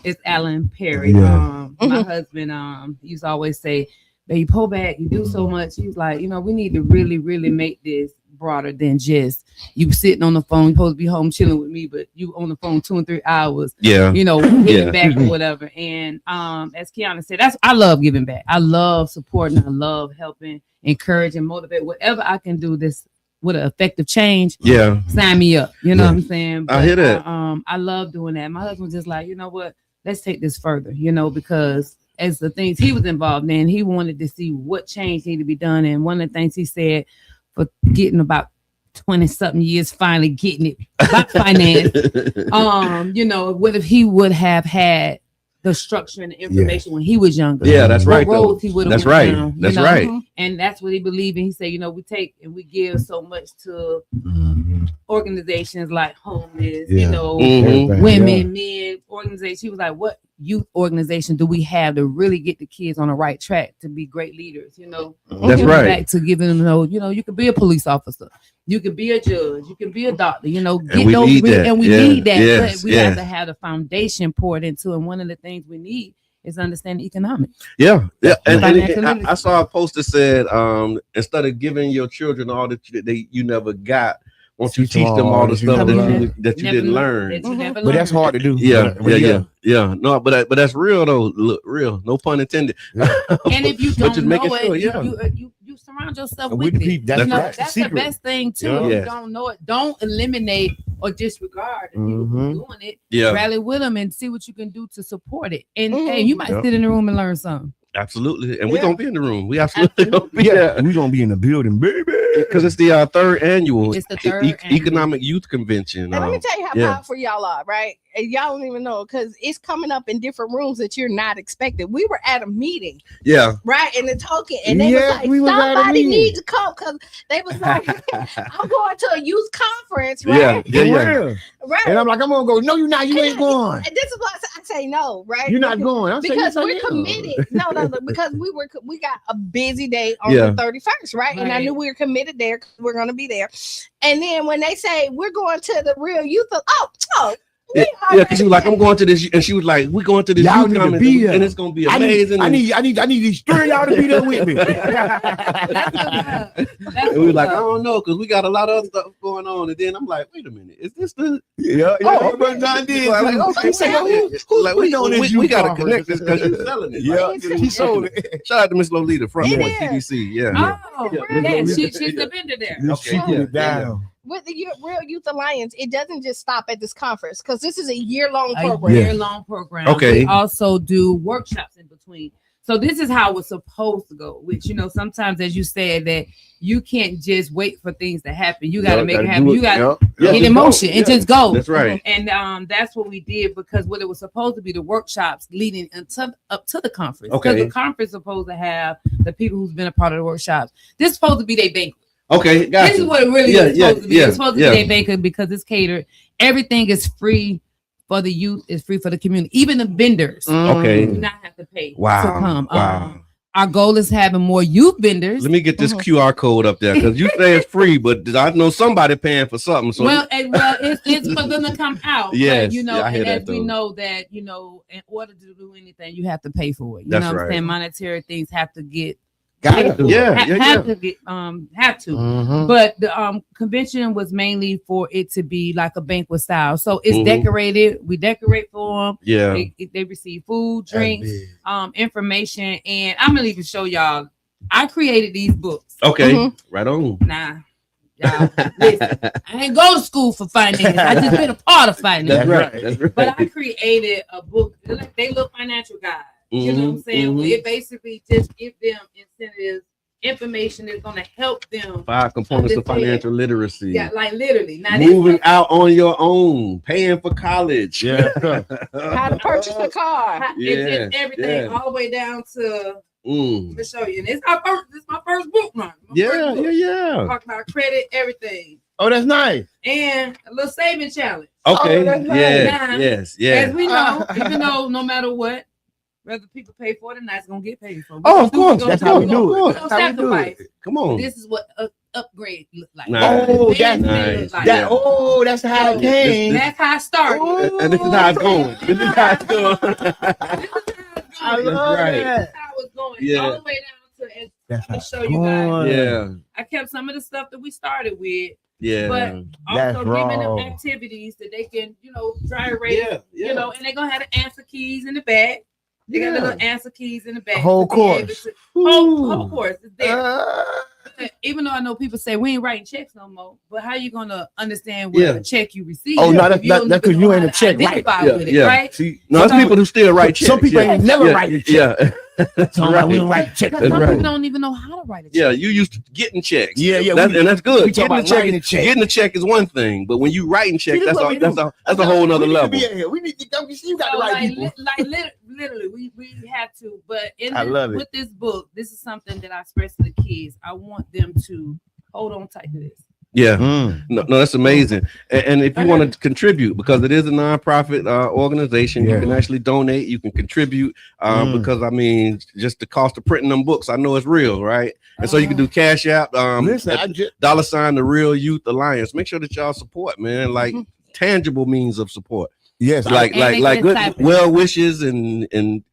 is Alan Perry. Yeah. My husband used to always say, "Baby, pull back. You do so much." He was like, we need to really, really make this broader than just you sitting on the phone. You're supposed to be home chilling with me, but you on the phone 2 and 3 hours. Yeah. Giving back or whatever. And as Qiana said, I love giving back. I love supporting. I love helping, encouraging, motivate. Whatever I can do this with an effective change. Yeah. Sign me up. You know what I'm saying? I hear that. I love doing that. My husband was just like, you know what? Let's take this further. Because as the things he was involved in, he wanted to see what change needed to be done. And one of the things he said, for getting about 20-something years, finally getting it about finance, what if he would have had the structure and the information when he was younger? Yeah, that's right. What roads he would have That's went right. down, That's right. And that's what he believed in. He said, we take and we give so much to organizations like homeless, women, men, organizations. He was like, what youth organization do we have to really get the kids on the right track to be great leaders? That's right. Back to giving them, you can be a police officer, you can be a judge, you can be a doctor, we need that. And we need that, Yes, but we have to have the foundation poured into. And one of the things we need is understanding economics. Yeah. And Financial I saw a post that said, instead of giving your children all that you never got, won't you teach them all the stuff that you didn't learn? But that's hard to do. Yeah. No, but that's real though. Look, real. No pun intended. And if you don't know it, sure, you surround yourself with it. That's the best thing too. If you don't know it, don't eliminate or disregard the people who are doing it. Yeah. Rally with them and see what you can do to support it. And you might sit in the room and learn something. Absolutely. And we're going to be in the room. We absolutely going to be. Yeah. We're going to be in the building, baby. Because it's the third annual annual Economic Youth Convention. And let me tell you how powerful y'all are, right? And y'all don't even know because it's coming up in different rooms that you're not expecting. We were at a meeting. Yeah. Right. And they're talking. And they was like, somebody needs to come because they was like, I'm going to a youth conference, right? Yeah. Right. And I'm like, I'm going to go. No, you're not. You ain't going. And this is why I say no, right? You're not going. Because we're committed. No, because we got a busy day on the 31st, right? And I knew we were committed there because we're going to be there. And then when they say we're going to the real youth, yeah, because she was like, I'm going to this, and she was like, we're going to this youth conference, and it's going to be amazing. I need these three y'all to be there with me. And we were like, I don't know, because we got a lot of other stuff going on. And then I'm like, wait a minute, is this the? We got to connect this because she's selling it. Yeah, she sold it. Shout out to Miss Lolita from TDC. Yeah. She's the vendor there. She put it down. With the Real Youth Alliance, it doesn't just stop at this conference because this is a year-long program. Year-long program. Okay. We also do workshops in between. So this is how it's supposed to go, which, sometimes, as you said, that you can't just wait for things to happen. You got to make it happen. You got to get in motion and just go. That's right. And that's what we did because what it was supposed to be the workshops leading up to the conference. Okay. Because the conference is supposed to have the people who's been a part of the workshops. This is supposed to be their banquet. Okay, gotcha. This is what it really is supposed to be. It's supposed to be their banquet because it's catered. Everything is free for the youth. It's free for the community. Even the vendors. Okay. Do not have to pay to come. Wow. Our goal is having more youth vendors. Let me get this QR code up there because you say it's free, but I know somebody paying for something. So it's for them to come out. Yes, but, I hear that, we know that in order to do anything, you have to pay for it. You That's know what right. I'm saying? Monetary things have to get. Have to. But the convention was mainly for it to be like a banquet style. So it's decorated. We decorate for them. Yeah. They receive food, drinks, information, and I'm gonna even show y'all. I created these books. Okay. Right on. Nah. Y'all, listen, I ain't go to school for finance. I just been a part of finance. That's right. But I created a book. They look financial guides. You know what I'm saying? It basically just give them incentives, information that's going to help them. 5 components of financial literacy. Yeah, like literally. Now, moving out on your own, paying for college. Yeah. How to purchase a car. It's everything, all the way down to. To show you, and it's my first book, man. Yeah. Talk about credit, everything. Oh, that's nice. And a little saving challenge. Okay. Yes. As we know, even though no matter what, whether people pay for it or not, it's gonna get paid for. Of course. That's how we do it. Come on. This is what upgrade look like. Nice. Oh, that's nice. That's how it came. That's how it started. And this is how it's going. I love that. That's how it's going. All the way down to show you guys. Yeah. I kept some of the stuff that we started with. Yeah. But also giving them activities that they can, dry erase. And they're gonna have the answer keys in the back. They got little answer keys in the back. Whole course. Whole course is there. Even though I know people say we ain't writing checks no more, but how you gonna understand what a check you receive? Oh, no, that's because you ain't a check, right? Right? See, there's people who still write checks. Some people ain't never write a check. Right. We don't write checks. Some people don't even know how to write a check. Yeah, you used to getting checks. Yeah. And that's good. Getting a check is one thing, but when you writing checks, that's a whole nother level. We need to come. You got the right people. Literally, we have to. But with this book, this is something that I express to the kids. I want them to hold on tight to this. Yeah, no, that's amazing. And if you want to contribute, because it is a nonprofit organization, you can actually donate. You can contribute because just the cost of printing them books, I know it's real, right? And so you can do Cash App, $, the Real Youth Alliance. Make sure that y'all support, man. Like tangible means of support. Yes, like good well wishes and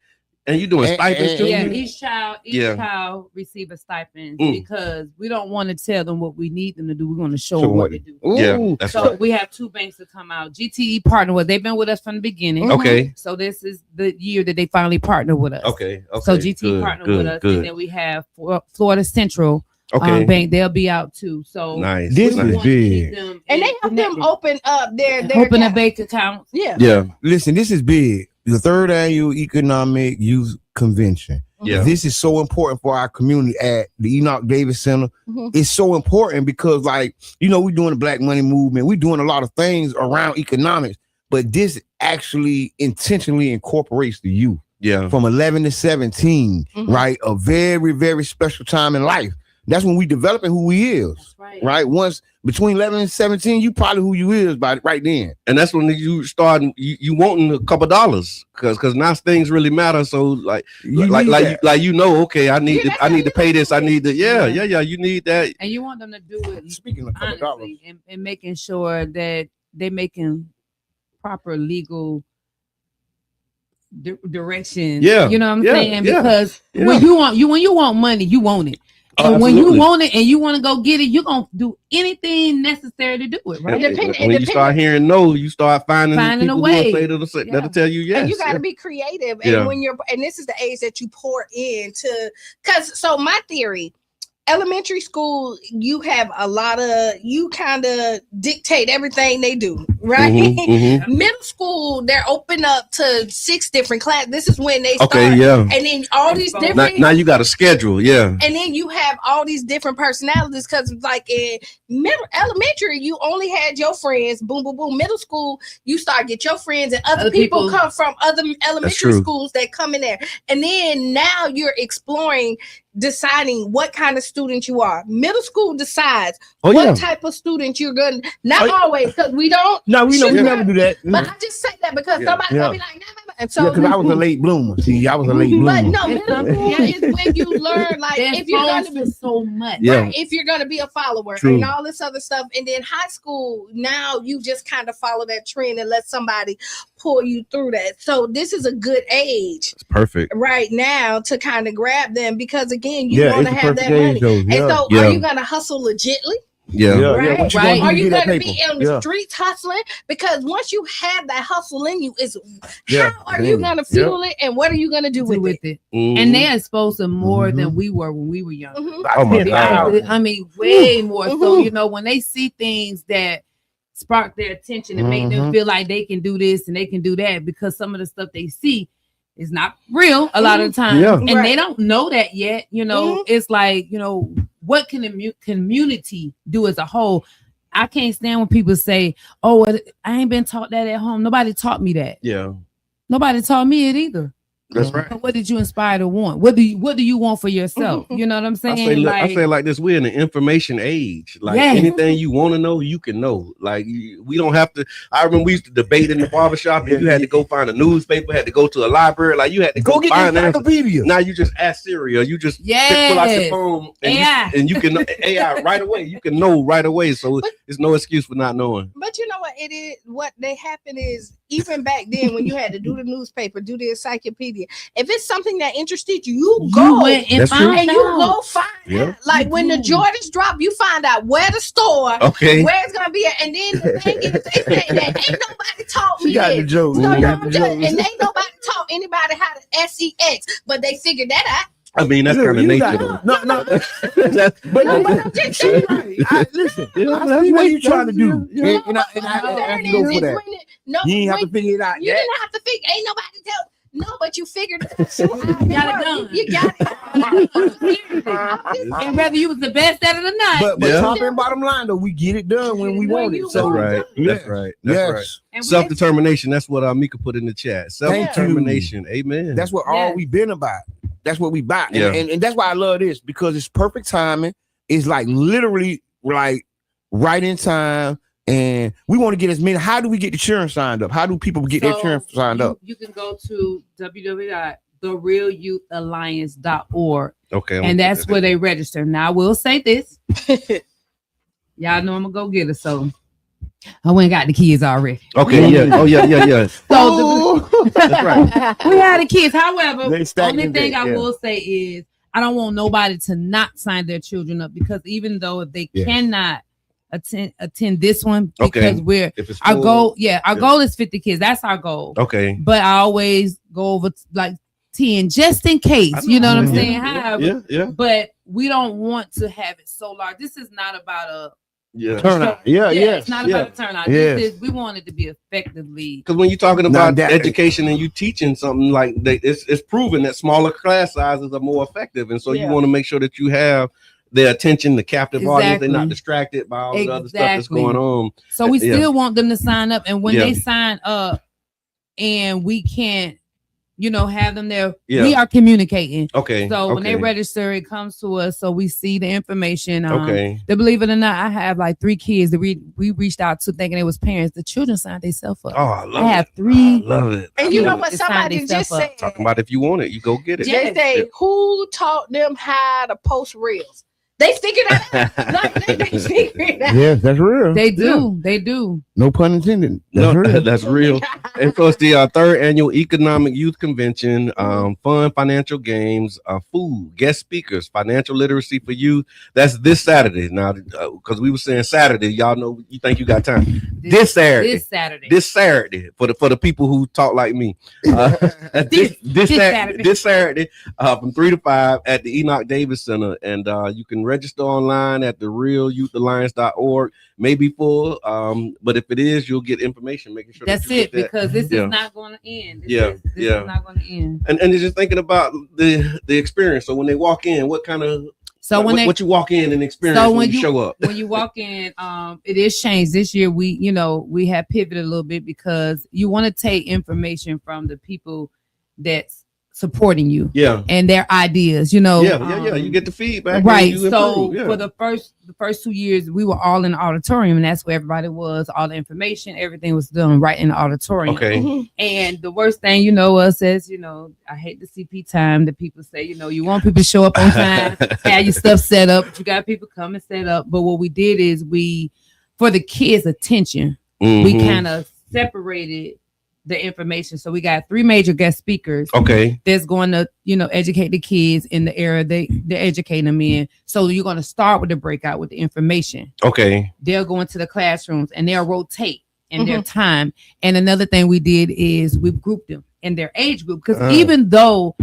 And you doing stipends too? Yeah, each child receive a stipend because we don't want to tell them what we need them to do. We want to show them what to do. Yeah, that's so right. we have 2 banks that come out. GTE partner with. They've been with us from the beginning. Okay. So this is the year that they finally partner with us. Okay. So GTE partner with us, and then we have Florida Central. Bank, they'll be out too. So nice. This is big, and they help them open up their open a bank account. Yeah. Listen, this is big. The 3rd annual Economic Youth Convention. Yeah. This is so important for our community at the Enoch Davis Center. It's so important because, like, we're doing the Black Money Movement. We're doing a lot of things around economics, but this actually intentionally incorporates the youth. Yeah. From 11 to 17, right? A very, very special time in life. That's when we developing who we is. Right. Once between 11 and 17, you probably who you is by right then. And that's when you start you wanting a couple dollars because now things really matter. So like okay, I need to pay this. I need to you need that. And you want them to do it speaking of honestly and making sure that they're making proper legal direction. Yeah. You know what I'm saying? Because when you want money, you want it. And when you want it and you want to go get it, you're going to do anything necessary to do it, right? When you start hearing no, you start finding a way that'll tell you yes. And you got to be creative. And when and this is the age that you pour into, so my theory, elementary school, you have you kind of dictate everything they do, right? Middle school, they're open up to 6 different classes. This is when they start. And then all these different. Now you got a schedule, And then you have all these different personalities because, like in elementary, you only had your friends. Boom, boom, boom. Middle school, you start get your friends, and other people come from other elementary schools that come in there. And then now you're exploring, deciding what kind of student you are. Middle school decides what type of student you're going to, not always, because we don't. No, we never do that. But I just say that because somebody's going to be like, nah. And so, because I was a late bloomer. See, I was a late bloomer. But no, middle school is when you learn, like, if you're going to be so much, right, if you're going to be a follower and all this other stuff. And then high school, now you just kind of follow that trend and let somebody pull you through that. So this is a good age. It's perfect right now to kind of grab them because, again, you want to have that money. And so are you going to hustle legitly? Right. Are you going to be on the streets hustling? Because once you have that hustle in you, is how are you going to fuel it, and what are you going to do with it? And they're exposed to more than we were when we were young. Oh my God! I mean, way more. So when they see things that spark their attention and make them feel like they can do this and they can do that, because some of the stuff they see is not real a lot of the time, and they don't know that yet. It's like, what can the community do as a whole? I can't stand when people say, "Oh, I ain't been taught that at home." Nobody taught me that. Yeah, nobody taught me it either. That's right. So what did you inspire to want? What do you want for yourself? You know what I'm saying? I say like this: we're in the information age. Like anything you want to know, you can know. Like we don't have to. I remember we used to debate in the barbershop, and you had to go find a newspaper, had to go to a library. Like you had to go get find Wikipedia. Now you just ask Siri, or you just pull out your phone and you can AI right away. You can know right away. So there's no excuse for not knowing. But you know what it is? What they happen is, even back then when you had to do the newspaper, do the encyclopedia, if it's something that interested you, you go and you go find it. Like when the Jordans drop, you find out where the store, where it's gonna be at. And then the thing is, ain't nobody taught me that. And ain't nobody taught anybody how to SEX, but they figured that out. I mean, that's kind of nature, though. No. Listen, that's what you trying to do. And I go for that. You ain't have to figure it out. You didn't have to figure. Ain't nobody tell. No, but you figured it out. You got it done. You got it. And whether you was the best at it or not. But top and bottom line, though, we get it done when we want it. So That's right. Self-determination. That's what Mika put in the chat. Self-determination. Amen. That's what all we've been about. That's what we about. And that's why I love this, because it's perfect timing. It's like literally like right in time. And we want to get as many. How do we get the insurance signed up? How do people get their insurance signed up? You can go to www.therealyouthAlliance.org. Okay. And that's where they register. Now, I will say this. Y'all know I'm going to go get it. So I went and got the kids already. Okay, yeah. Oh, yeah. So That's right. we had the kids. However, They stacked only the thing deck, I yeah. will say is I don't want nobody to not sign their children up, because even though if they cannot attend this one, because our goal is 50 kids. That's our goal. Okay. But I always go over like 10 just in case. You know what I'm saying? However, but we don't want to have it so large. This is not about a turnout. It's not about a turnout. Yes. We want it to be effectively. Because when you're talking about education and you teaching something like it's proven that smaller class sizes are more effective, and so you want to make sure that you have their attention, the captive audience. They're not distracted by all the other stuff that's going on. So we still want them to sign up, and when they sign up, and we can't, have them there, we are communicating. Okay. So when they register, it comes to us, so we see the information. To believe it or not, I have like 3 kids that we reached out to thinking it was parents. The children signed themselves up. Oh, I love it. I have 3. I love it. And you know what somebody just said? Talking about if you want it, you go get it. They say, who taught them how to post reels? They figured that out. They figured it out. Yes, that's real. They do. They do. No pun intended. That's real. That's real. And so it's the 3rd annual Economic Youth Convention, fun financial games, food, guest speakers, financial literacy for youth. That's this Saturday. Now, because we were saying Saturday, y'all know you think you got time. This Saturday for the people who talk like me. This Saturday from 3 to 5 at the Enoch Davis Center, and you can register online at therealyouthalliance.org. Maybe full, but if it is, you'll get information. Making sure that's it, because this is not going to end. This is not going to end. And just thinking about the experience. So when they walk in, what kind of what you walk in and experience when you show up? When you walk in, it is changed this year. We have pivoted a little bit, because you want to take information from the people that's supporting you, and their ideas. You get the feedback, right? So for the first 2 years, we were all in the auditorium, and that's where everybody was. All the information, everything was done right in the auditorium. Okay. And the worst thing, us as I hate the CP time that people say, you want people to show up on time, have your stuff set up, but you got people come and set up. But what we did is for the kids' attention, we kind of separated the information. So we got 3 major guest speakers. Okay. That's going to, educate the kids in the area they're educating them in. So you're going to start with the breakout with the information. Okay. They'll go into the classrooms and they'll rotate in their time. And another thing we did is we grouped them in their age group, because even though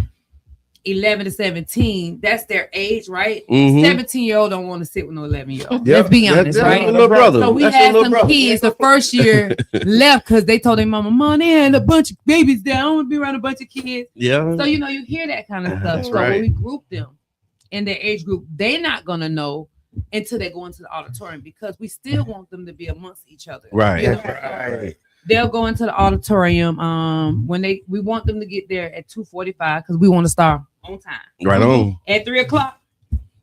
11 to 17, that's their age, right? 17-year-old don't want to sit with no 11-year-old. Let's be honest, right? Little brother. So we had some kids the first year left because they told their mama, they had a bunch of babies there. I don't want to be around a bunch of kids. Yeah. So you hear that kind of stuff. So when we group them in their age group, they're not gonna know until they go into the auditorium, because we still want them to be amongst each other. Right. Right. They'll go into the auditorium we want them to get there at 2:45, because we want to start on time. Right on. At 3:00,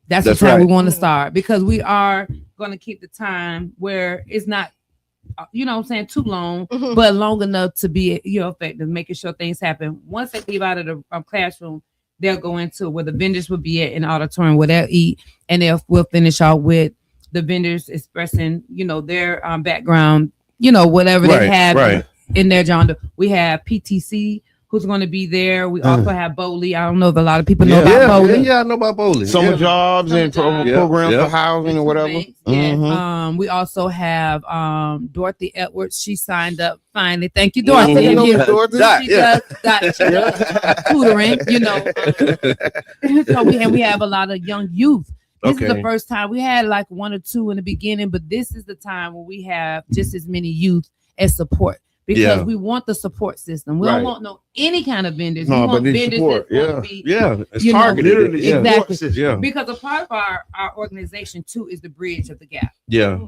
that's the time we want to start, because we are going to keep the time where it's not, too long, but long enough to be, effective, making sure things happen. Once they leave out of the classroom, they'll go into where the vendors will be at in the auditorium, where they'll eat, and we'll finish out with the vendors expressing, their background, whatever they have in their genre. We have PTC who's going to be there. We also have Bowley. I don't know if a lot of people know about Bowley. Yeah, I know about Bowley. Summer jobs and programs for housing or whatever. We also have Dorothy Edwards. She signed up finally. Thank you, Dorothy. She does tutoring, So we have a lot of young youth. This is the first time. We had like 1 or 2 in the beginning, but this is the time where we have just as many youth as support, because we want the support system. We don't want any kind of vendors. We want vendors support. that be, it's targeted. Exactly. Yeah. Because a part of our organization too is the bridge of the gap. Yeah.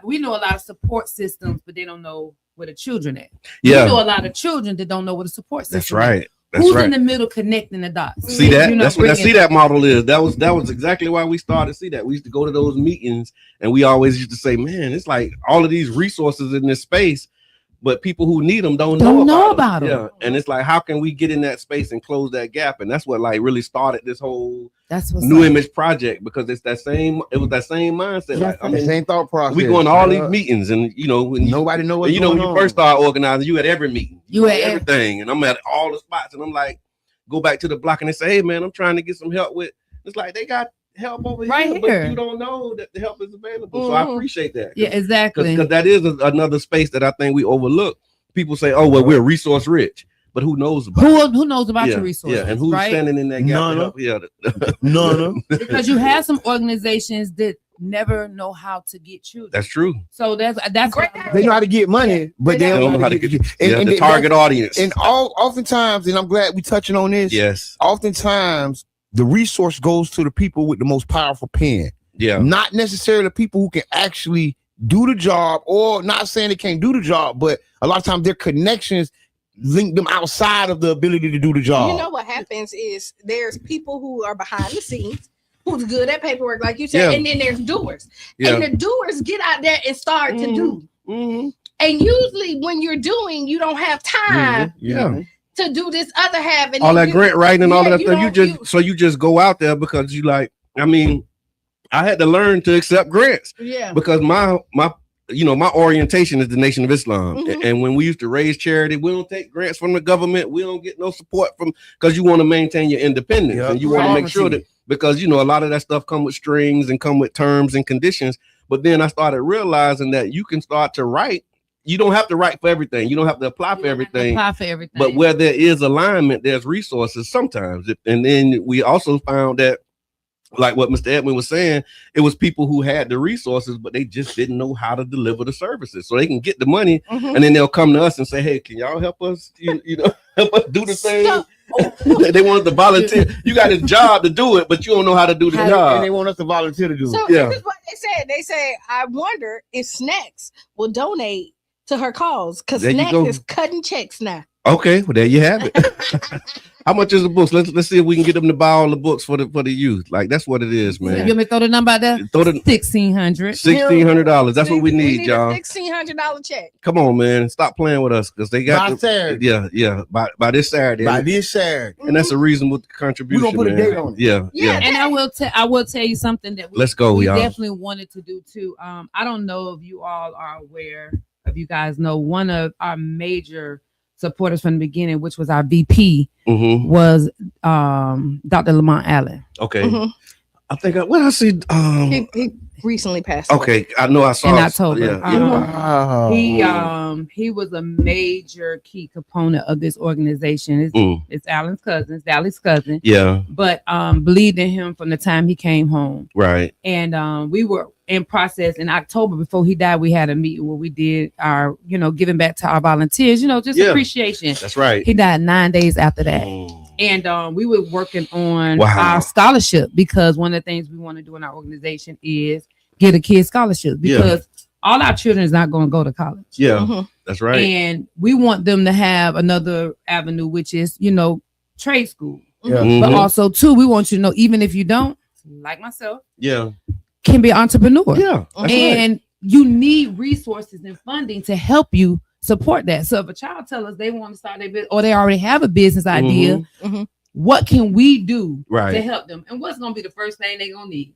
We know a lot of support systems, but they don't know where the children at. Yeah. We know a lot of children that don't know what a support system That's right. is. Who's in the middle connecting the dots? See that? That's what that CDAT model is. That was exactly why we started CDAT. We used to go to those meetings, and we always used to say, man, it's like all of these resources in this space, but people who need them don't know about them. Yeah, and it's like, how can we get in that space and close that gap? And that's what like really started this whole new image project, because it's that same mindset. Like, I mean, same thought process. We going to all these meetings, and when nobody knows what's when going you on. first started organizing, you at every meeting, you at everything, and I'm at all the spots, and I'm like, go back to the block, and they say, hey man, I'm trying to get some help with. It's like they got help over here, but you don't know that the help is available. So I appreciate that. Yeah, exactly. Because that is another space that I think we overlook. People say, "Oh, well, we're resource rich," but who knows about who knows about your resources? Yeah, and who's standing in that gap to help? Yeah, none. Because you have some organizations that never know how to get children. That's true. So that's they know how to get money, but they don't know how to get the target audience. And oftentimes, and I'm glad we're touching on this. Yes. Oftentimes, the resource goes to the people with the most powerful pen. Yeah. Not necessarily the people who can actually do the job, or not saying they can't do the job, but a lot of times their connections link them outside of the ability to do the job. You know what happens is there's people who are behind the scenes who's good at paperwork, like you said, and then there's doers. And the doers get out there and start to do. And usually when you're doing, you don't have time to do this other half. And all that grant writing and all that stuff. You just go out there because you like, I mean, I had to learn to accept grants. Yeah. Because my orientation is the Nation of Islam. And when we used to raise charity, we don't take grants from the government. We don't get no support from, because you want to maintain your independence and you want to make sure that, because a lot of that stuff come with strings and come with terms and conditions. But then I started realizing that you can start to write. You don't have to write for everything. You don't have to apply for everything. But where there is alignment, there's resources sometimes. And then we also found that, like what Mr. Edwin was saying, it was people who had the resources, but they just didn't know how to deliver the services. So they can get the money, and then they'll come to us and say, "Hey, can y'all help us? Help us do the thing." They want us to volunteer. You got a job to do it, but you don't know how to do the job. And they want us to volunteer to do so it. This is what they said. They say, I wonder if Snacks will donate to her cause, because Snacks is cutting checks now. Okay, well there you have it. How much is the books? Let's see if we can get them to buy all the books for the youth. Like that's what it is, man. You want me to throw the number out there? Throw the $1,600. That's what we need, y'all. $1,600 check. Come on, man. Stop playing with us, because they got by Saturday. Yeah. By this Saturday. By this Saturday. And that's a reasonable contribution. We're gonna put a date on it. Yeah. And I will tell you something that we y'all. definitely wanted to do too. I don't know if you all are aware, if you guys know, one of our major supporters from the beginning, which was our VP, was Dr. Lamont Allen. Okay. I think I see. He recently passed. Okay, I know I saw in October. Yeah. He was a major key component of this organization. It's Alan's cousin, Sally's cousin. Yeah. But believed in him from the time he came home. Right. And we were in process in October before he died. We had a meeting where we did our, giving back to our volunteers, just appreciation. That's right. He died 9 days after that. And we were working on our scholarship, because one of the things we want to do in our organization is get a kid scholarship, because all our children is not going to go to college. Yeah, that's right. And we want them to have another avenue, which is, trade school. Yeah. But also, too, we want you to know, even if you don't, like myself, can be an entrepreneur. Yeah. And you need resources and funding to help you support that. So if a child tells us they want to start their business, or they already have a business idea, what can we do to help them? And what's going to be the first thing they're going to need?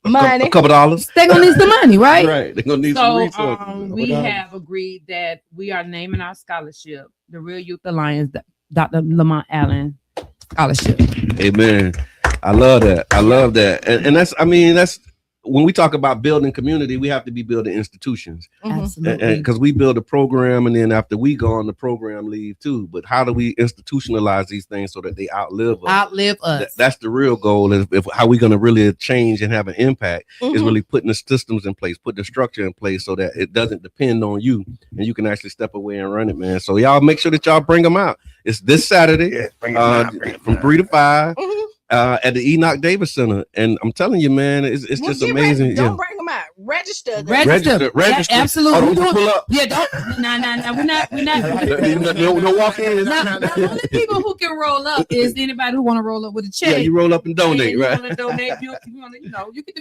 Money. A couple dollars. They're going to need some money, right? Right. They're going to need some resources. We have agreed that we are naming our scholarship the Real Youth Alliance Dr. Lamont Allen Scholarship. Amen. I love that. And that's when we talk about building community, we have to be building institutions. Absolutely. Because we build a program, and then after we go on, the program leave too. But how do we institutionalize these things so that they outlive us? That's the real goal. Is how we going to really change and have an impact is really putting the systems in place, put the structure in place, so that it doesn't depend on you, and you can actually step away and run it, man. So y'all make sure that y'all bring them out. It's this Saturday from 3 to 5. at the Enoch Davis Center, and I'm telling you, man, it's just amazing. Don't bring them out. Register. Register. Yeah, absolutely. Oh, pull up. Yeah, don't. Nah. We're not. No walk in. The only people who can roll up is anybody who want to roll up with a check. Yeah, you roll up and donate, right? You want to donate?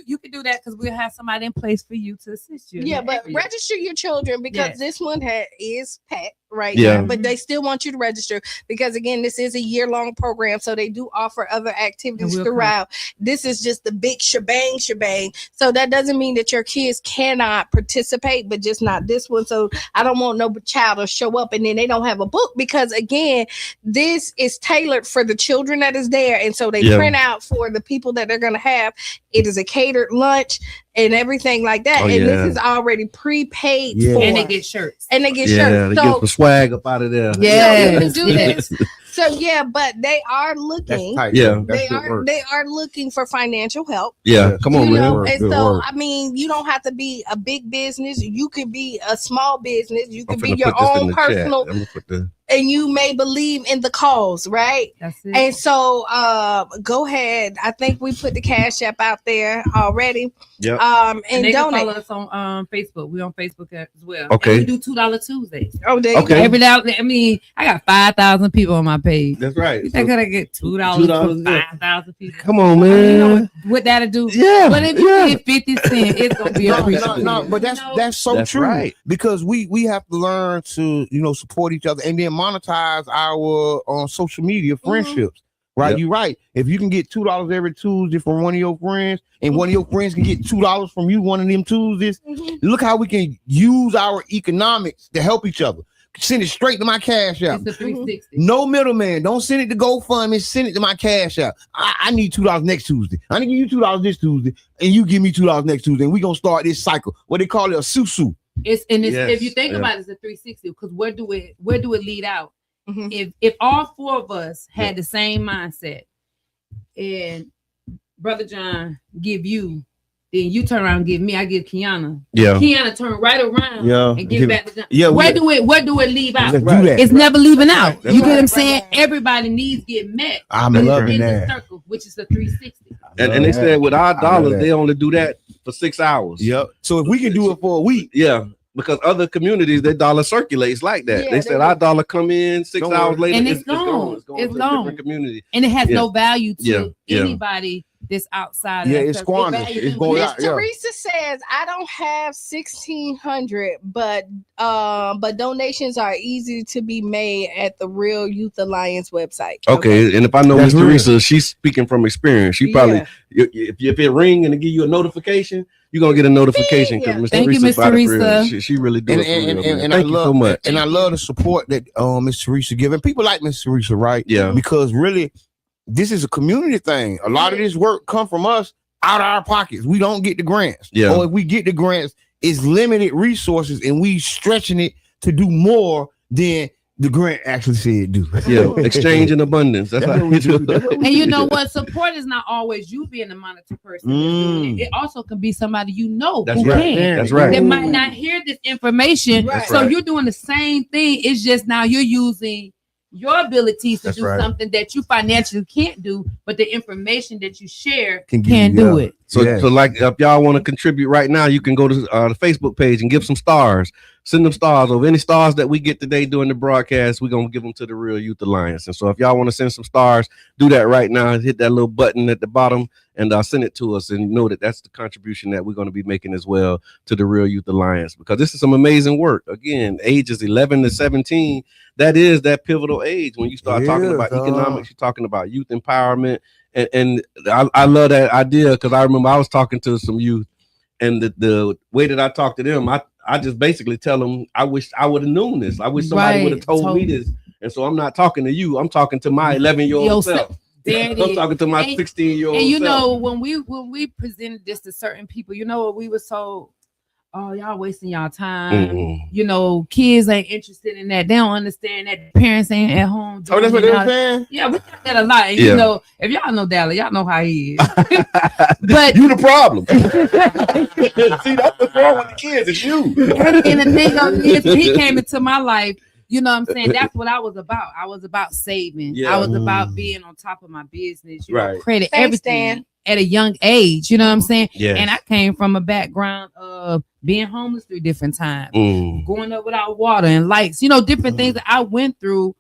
You can do that because we'll have somebody in place for you to assist you. Yeah, but register your children because this one is packed right Yeah. now, but they still want you to register because again, this is a year-long program, so they do offer other activities throughout. This is just the big shebang. So that doesn't mean that your kids cannot participate, but just not this one. So I don't want no child to show up and then they don't have a book because again, this is tailored for the children that is there, and so they print out for the people that they're going to have. It is a catered lunch and everything like that, this is already prepaid for. And they get shirts. They They so, get the swag up out of there. Yeah, you can do this. So yeah, but they are looking. Yeah, they are looking for financial help. Yeah, come on, man. And so I mean, you don't have to be a big business. You could be a small business. You could be your own personal. And you may believe in the cause, right? That's it. And so go ahead. I think we put the Cash App out there already. Yep. And they donate. can follow us on Facebook. We're on Facebook as well. Okay. And we do $2 Tuesdays. Oh, there you go. Every day. I mean, I got 5,000 people on my page. That's right. You think I get $2 for 5,000 people? Come on, man. You know what that'll do? Yeah. But if you get 50 cents, it's gonna be appreciated. No, but that's so true. Right. Because we have to learn to support each other and then monetize our on social media friendships. Right, Yep. you're right. If you can get $2 every Tuesday from one of your friends, and one of your friends can get $2 from you one of them Tuesdays, look how we can use our economics to help each other. Send it straight to my Cash App. It's a 360. No middleman. Don't send it to GoFundMe. Send it to my Cash App. I need $2 next Tuesday. I need to give you $2 this Tuesday, and you give me $2 next Tuesday, and we're gonna start this cycle. What they call it, a susu. If you think about it, it's a 360 because where do it lead out? If all four of us had the same mindset and Brother John give you, then you turn around and give me, I give Qiana. Yeah. Qiana turn right around and give back to John. Yeah, where do it leave out? Let's do that. It's never leaving out. That's You get what I'm saying? Everybody needs get met. I'm in loving the that. circle, which is the 360. And they said with our dollars, they only do that for 6 hours. Yep. So if we can do it for a week, because other communities, their dollar circulates like that. They said our dollar come in 6 hours later, and it's gone. It's gone. To a different community, and it has no value to Yeah. anybody that's outside. Yeah, of that it's circle. squandered. It's going Miss out. Yeah. Teresa says, I don't have 1,600, but donations are easy to be made at the Real Youth Alliance website. Okay, and if I know That's Miss real. Teresa, she's speaking from experience. She probably, if it ring and it give you a notification, you're gonna get a notification because Miss Thank you, Teresa, Miss about it for Teresa. real. She really does. And Thank you so much. And I love the support that Miss Teresa giving. People like Miss Teresa, right? Yeah. Because really, this is a community thing. A lot of this work come from us out of our pockets. We don't get the grants. Yeah. Or if we get the grants, it's limited resources, and we stretching it to do more than the grant actually said do. Yeah, exchange in abundance. That's how we do it. And you know what? Support is not always you being a monetary person. that's doing it. It also can be somebody you know That's who right. can. That's right. They might not hear this information. Right. So right. you're doing the same thing. It's just now you're using your abilities to That's do right. something that you financially can't do, but the information that you share Can can give you- do yeah. it. So like if y'all want to contribute right now, you can go to the Facebook page and give some stars. Send them stars over. Any stars that we get today during the broadcast, we're gonna give them to the Real Youth Alliance. And so if y'all want to send some stars, do that right now. Hit that little button at the bottom and send it to us, and know that that's the contribution that we're going to be making as well to the Real Youth Alliance, because this is some amazing work. Again, ages 11 to 17, that is that pivotal age when you start talking about economics. You're talking about youth empowerment. And I love that idea, because I remember I was talking to some youth, and the way that I talk to them, I just basically tell them, I wish I would have known this. I wish somebody would have told me this. And so I'm not talking to you. I'm talking to my 11-year-old self. I'm talking to my 16-year-old And you self. know, when we presented this to certain people, you know what we were told? Oh, y'all wasting y'all time. You know, kids ain't interested in that. They don't understand that. Parents ain't at home. Oh, that's what they were saying? Yeah, we got that a lot. And Yeah. you know, if y'all know Dallas, y'all know how he is. But you the problem. See, that's what's wrong with the kids. It's you. and the thing of it is, he came into my life, You know what I'm saying? That's what I was about. I was about saving. Yeah. I was about being on top of my business, you Right. know, credit, Thanks, everything Dan. at a young age. You know what I'm saying? Yes. And I came from a background of being homeless 3 different times, going up without water and lights, you know, different things that I went through.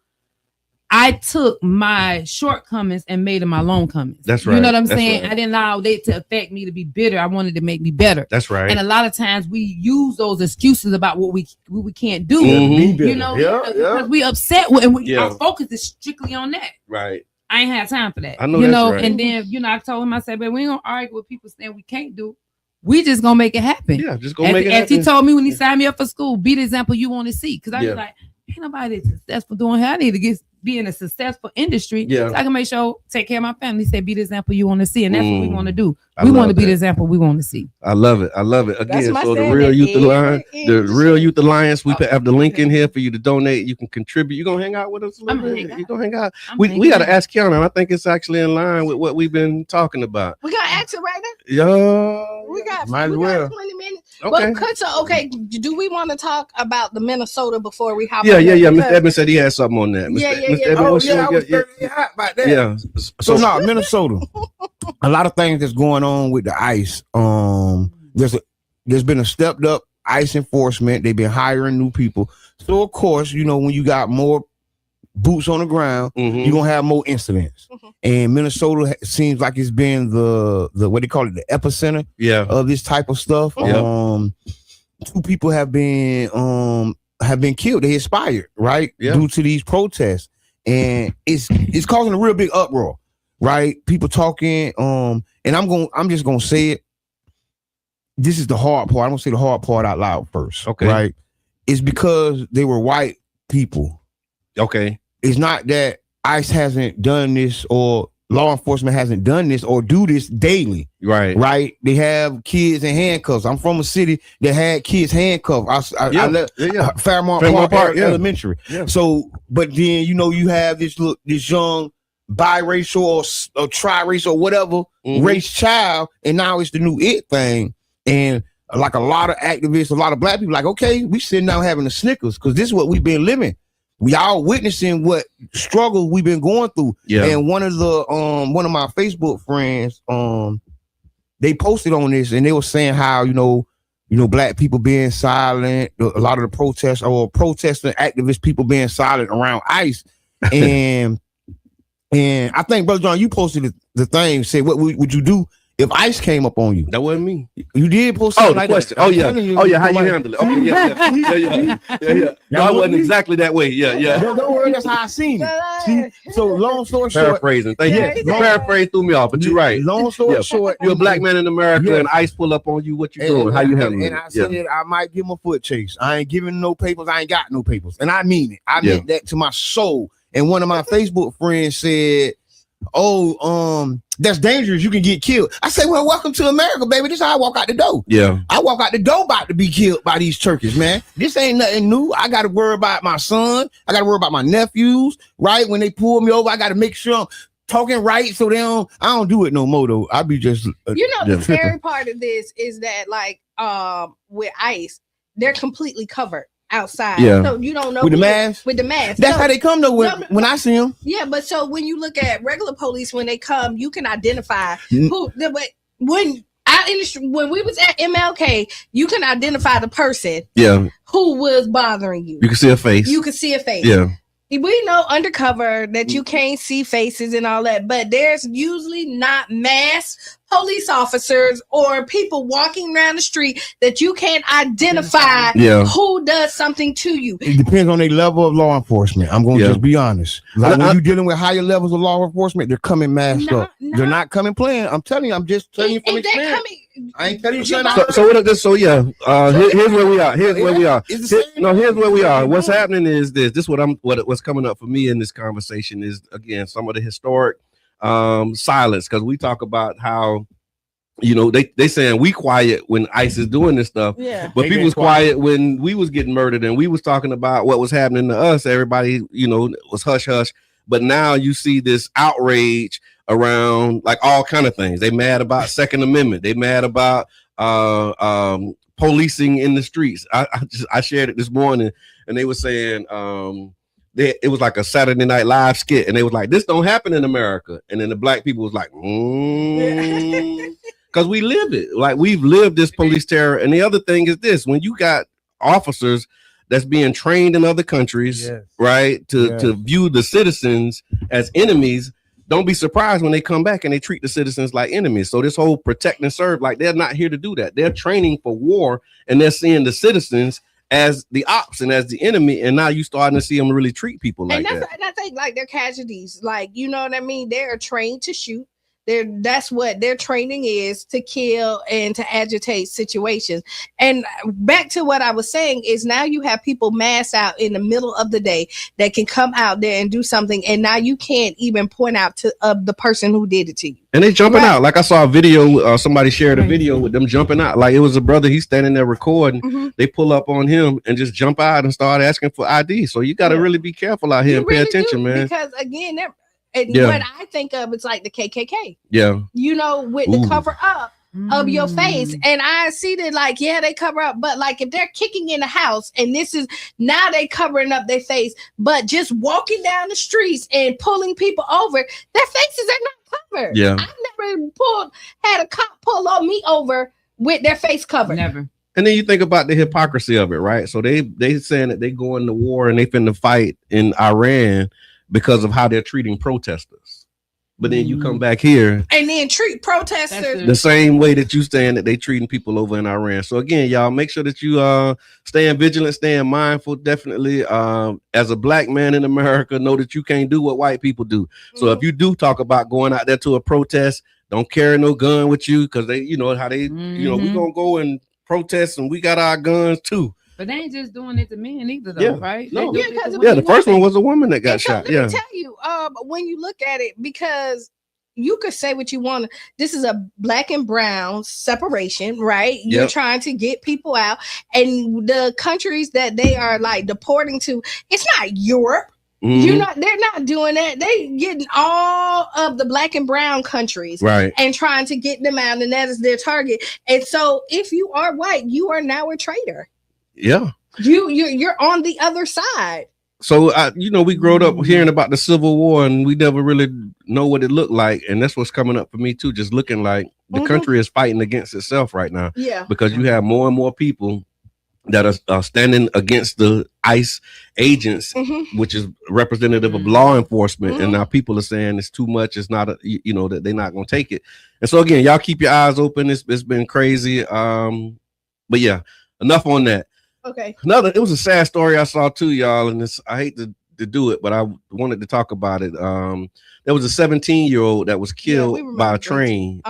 I took my shortcomings and made them my long comings. That's right. You know what I'm That's saying? right. I didn't allow it to affect me to be bitter. I wanted to make me better. That's right. And a lot of times we use those excuses about what we can't do. Mhm. You know, Yeah, because we upset and Yeah. our focus is strictly on that. Right. I ain't had time for that. I know you that's know, right. and then I told him, I said, but we ain't gonna argue with people saying we can't do. We just gonna make it happen. Yeah, just go as, make it as happen. he told me when he signed me up for school, be the example you want to see. Because I Yeah. was like, ain't nobody successful doing how I need to be in a successful industry. Yeah. So I can make sure take care of my family. He said, be the example you want to see. And that's what we want to do. I We want love to be that. the example we want to see. I love it. I love it. Again, my so the saying, Real that Youth every Alliance, the industry- Real Youth Alliance, we have the link in here for you to donate. You can contribute. You gonna hang out with us a little bit? You gonna hang out? We got to ask Qiana, and I think it's actually in line with what we've been talking about. We got action right now. Yeah. We got Might as we well. got 20 minutes. Okay. But okay, do we want to talk about the Minnesota before we hop Yeah, on yeah, that? yeah. Mr. Because- Edmonds said he had something on that. Yeah, Mr. yeah, Mr. yeah. Edmonds, Oh what's yeah, your- I was hot about that. yeah. So no, Minnesota. A lot of things that's going on with the ICE. There's been a stepped up ICE enforcement. They've been hiring new people. So of course, you know, when you got more boots on the ground, Mhm. you're gonna have more incidents. And Minnesota seems like it's been the what they call it, the epicenter Yeah. of this type of stuff. Yeah. 2 people have been killed. They expired, right? Yeah. Due to these protests. And it's causing a real big uproar, right? People talking, and I'm just gonna say it. This is the hard part. I'm gonna say the hard part out loud first. Okay. Right. It's because they were white people. Okay. It's not that ICE hasn't done this or law enforcement hasn't done this or do this daily. Right. Right. They have kids in handcuffs. I'm from a city that had kids handcuffed. I left Fairmont Park Elementary. Yeah. So, but then, you know, you have this young biracial or triracial or whatever race child, and now it's the new it thing. And like a lot of activists, a lot of black people, like, okay, we sitting down having a Snickers because this is what we've been living. We all witnessing what struggle we've been going through. Yeah. And one of my Facebook friends, they posted on this and they were saying how, you know, black people being silent, a lot of the protests or protesting activist people being silent around ICE. And I think, Brother John, you posted the thing, said, what would you do if ICE came up on you? That wasn't me. You did post Oh, something the like question. that. Oh, yeah. How Yeah, how you handle it? Okay, yeah. No, it wasn't exactly that way. Yeah. Don't worry, that's how I seen it. See? So long story short, Paraphrasing. Thank Yeah, you. long- Paraphrase threw me off, but you're right. long story short, You're a black man in America, Yeah. and ICE pull up on you. What you doing? How you handling and it? I said I might give him a foot chase. I ain't giving no papers. I ain't got no papers. And I mean it. I meant that to my soul. And one of my Facebook friends said, that's dangerous. You can get killed. I said, well, welcome to America, baby. This is how I walk out the door. Yeah. I walk out the door about to be killed by these turkeys, man. This ain't nothing new. I got to worry about my son. I got to worry about my nephews, right? When they pull me over, I got to make sure I'm talking right so I don't do it no more, though. I be just... the scary part of this is that, like, with ICE, they're completely covered outside. Yeah. So you don't know With the mask? With the mask. That's So- how they come, though, when I see them. Yeah, but so when you look at regular police, when they come, you can identify Mm. who. But when when we was at MLK, you can identify the person Yeah. who was bothering you. You can see a face. You can see a face. Yeah. We know undercover that you can't see faces and all that, but there's usually not mass police officers or people walking around the street that you can't identify who does something to you. It depends on their level of law enforcement. I'm going to just be honest. Like when you're dealing with higher levels of law enforcement, they're coming masked up. They're not coming playing. I'm telling you, I'm just telling you from experience. I ain't telling you So here's where we are. Here's where we are. Here's where we are. What's happening is this. What's coming up for me in this conversation is, again, some of the historic silence, because we talk about how, you know, they saying we quiet when ICE is doing this stuff, but people was quiet when we was getting murdered and we was talking about what was happening to us. Everybody, you know, was hush hush. But now you see this outrage around like all kind of things. They mad about Second Amendment. They mad about policing in the streets. I shared it this morning. and they were saying it was like a Saturday Night Live skit, and they was like, "This don't happen in America," and then the black people was like, because we live it, like we've lived this police terror. And the other thing is this: when you got officers that's being trained in other countries, right, to view the citizens as enemies. Don't be surprised when they come back and they treat the citizens like enemies. So this whole protect and serve, like they're not here to do that. They're training for war, and they're seeing the citizens as the ops and as the enemy. And now you starting to see them really treat people like that. And I think like they're casualties. Like, you know what I mean? They're trained to shoot. That's what their training is, to kill and to agitate situations. And back to what I was saying is now you have people mass out in the middle of the day that can come out there and do something, and now you can't even point out to the person who did it to you. And they jumping out. Like I saw a video, somebody shared a video with them jumping out. Like it was a brother, he's standing there recording. They pull up on him and just jump out and start asking for ID. So you got to really be careful out here and pay attention, man. Because again, what I think of is like the KKK. Yeah. You know, with the cover up of your face. And I see that like, they cover up. But like if they're kicking in the house and this is now they covering up their face, but just walking down the streets and pulling people over, their faces are not covered. Yeah. I've never had a cop pull on me over with their face covered. Never. And then you think about the hypocrisy of it, right? So they saying that they go into war and they finna fight in Iran because of how they're treating protesters. But then you come back here and then treat protesters the same way that you saying that they treating people over in Iran. So again, y'all make sure that you staying vigilant, staying mindful. Definitely as a black man in America, know that you can't do what white people do. So if you do talk about going out there to a protest, don't carry no gun with you, because they, you know how they, you know, we gonna go and protest and we got our guns too. But they ain't just doing it to men either, though, right? No. The first one was a woman that got shot. Let me tell you, when you look at it, because you could say what you want. This is a black and brown separation, right? You're trying to get people out, and the countries that they are like deporting to, it's not Europe. They're not doing that. They getting all of the black and brown countries, right, and trying to get them out, and that is their target. And so, if you are white, you are now a traitor. Yeah, you're on the other side. So we growed up hearing about the Civil War, and we never really know what it looked like, and that's what's coming up for me too. Just looking like the country is fighting against itself right now. Yeah, because you have more and more people that are standing against the ICE agents, which is representative of law enforcement, and now people are saying it's too much. It's not, that they're not going to take it. And so again, y'all keep your eyes open. It's been crazy. But yeah, enough on that. Okay. It was a sad story I saw too, y'all, and I hate to do it, but I wanted to talk about it. There was a 17-year-old that was killed by a train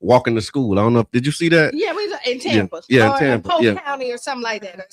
walking to school. I don't know. Did you see that? Yeah, we in Tampa. Yeah, in Tampa. Polk County or something like that.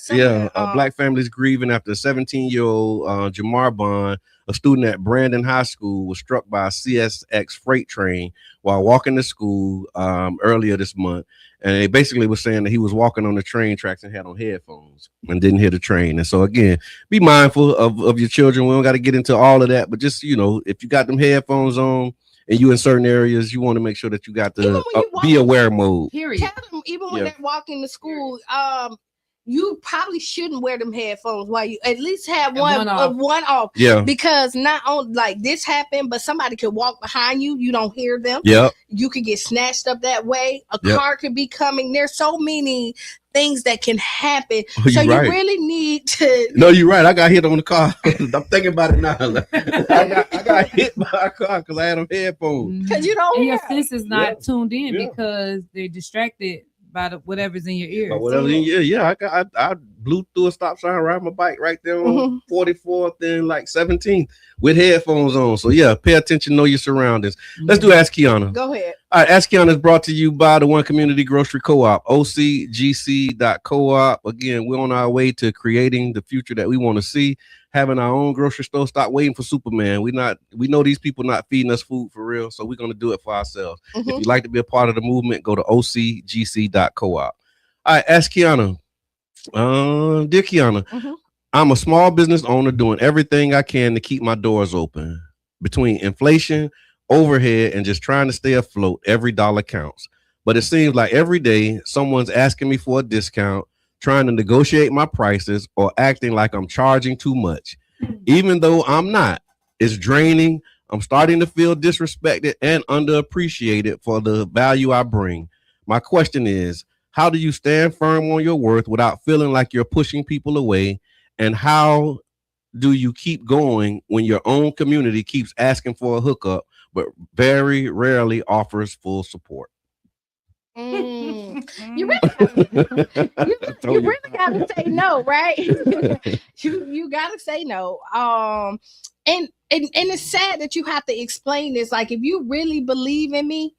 Black families grieving after a 17-year-old Jamar Bond, a student at Brandon High School, was struck by a CSX freight train while walking to school earlier this month. And they basically was saying that he was walking on the train tracks and had on headphones and didn't hear the train. And so again, be mindful of your children. We don't got to get into all of that, but just, if you got them headphones on and you in certain areas, you want to make sure that you got the be aware mode. Period. Tell them, even when they're walking to school, you probably shouldn't wear them headphones while you at least have one off. Yeah. Because not only like this happened, but somebody could walk behind you. You don't hear them. Yeah. You could get snatched up that way. A car could be coming. There's so many things that can happen. So you really need to. No, you're right. I got hit on the car. I'm thinking about it now. I got hit by a car because I had on headphones. Because you don't. And your senses not tuned in because they're distracted by whatever's in your ears. I blew through a stop sign, ride my bike right there on 44th and like 17th with headphones on. So yeah, pay attention, know your surroundings. Let's do Ask Qiana. Go ahead. All right, Ask Qiana is brought to you by the One Community Grocery Co-op, ocgc.coop. Again, we're on our way to creating the future that we want to see. Having our own grocery store. Stop waiting for Superman. We know these people not feeding us food for real, so we're going to do it for ourselves. If you'd like to be a part of the movement, go to ocgc.coop. All right, Ask Qiana. Dear Qiana, I'm a small business owner doing everything I can to keep my doors open. Between inflation, overhead, and just trying to stay afloat, every dollar counts. But it seems like every day someone's asking me for a discount, trying to negotiate my prices, or acting like I'm charging too much, even though I'm not. It's draining. I'm starting to feel disrespected and underappreciated for the value I bring. My question is, how do you stand firm on your worth without feeling like you're pushing people away? And how do you keep going when your own community keeps asking for a hookup, but very rarely offers full support? You really gotta say no, right? you gotta say no. And it's sad that you have to explain this. Like, if you really believe in me,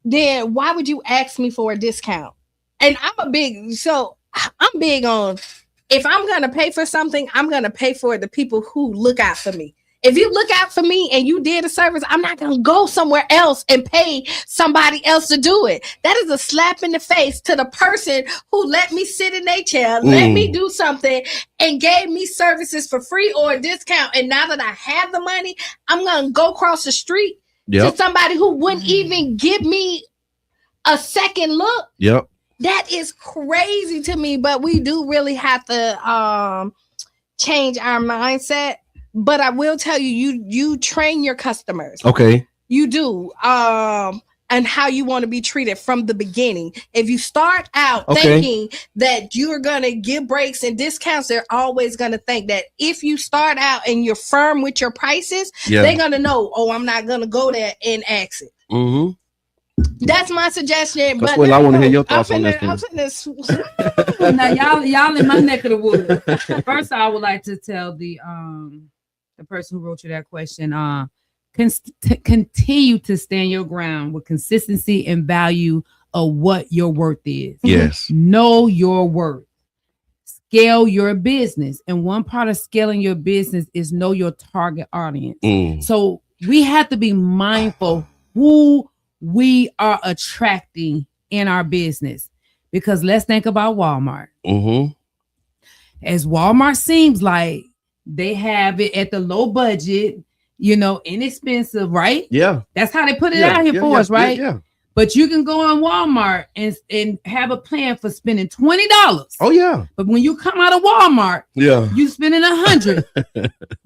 then why would you ask me for a discount? And I'm big on, if I'm gonna pay for something, I'm gonna pay for the people who look out for me. If you look out for me and you did a service, I'm not going to go somewhere else and pay somebody else to do it. That is a slap in the face to the person who let me sit in their chair, let me do something, and gave me services for free or a discount. And now that I have the money, I'm going to go across the street to somebody who wouldn't even give me a second look. Yep. That is crazy to me, but we do really have to change our mindset. But I will tell you, you train your customers. Okay. You do. And how you want to be treated from the beginning. If you start out thinking that you're going to give breaks and discounts, they're always going to think that if you start out and you're firm with your prices, they're going to know, oh, I'm not going to go there and ask it. Mm-hmm. That's my suggestion. But I want to hear your thoughts on this. Now, y'all in my neck of the woods. First, I would like to tell the person who wrote you that question, continue to stand your ground with consistency and value of what your worth is. Yes. Know your worth. Scale your business. And one part of scaling your business is know your target audience. So we have to be mindful who we are attracting in our business. Because let's think about Walmart. As Walmart seems like they have it at the low budget, inexpensive, right? Yeah. That's how they put it out here for us, right? Yeah. But you can go on Walmart and have a plan for spending $20. Oh, yeah. But when you come out of Walmart, you spending $100.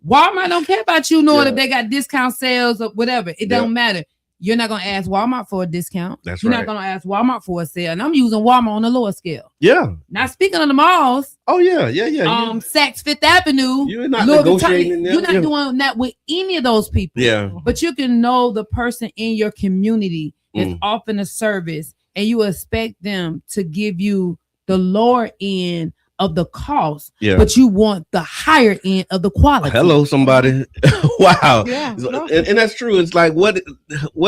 Walmart don't care about you knowing if they got discount sales or whatever. It don't matter. You're not going to ask Walmart for a discount. You're not going to ask Walmart for a sale. And I'm using Walmart on a lower scale. Yeah. Now, speaking of the malls. Oh, yeah. Saks Fifth Avenue. You're not negotiating You're not doing that with any of those people. Yeah. But you can know the person in your community is offering a service, and you expect them to give you the lower end of the cost, but you want the higher end of the quality. Hello, somebody. Wow. Yeah, and that's true. It's like, what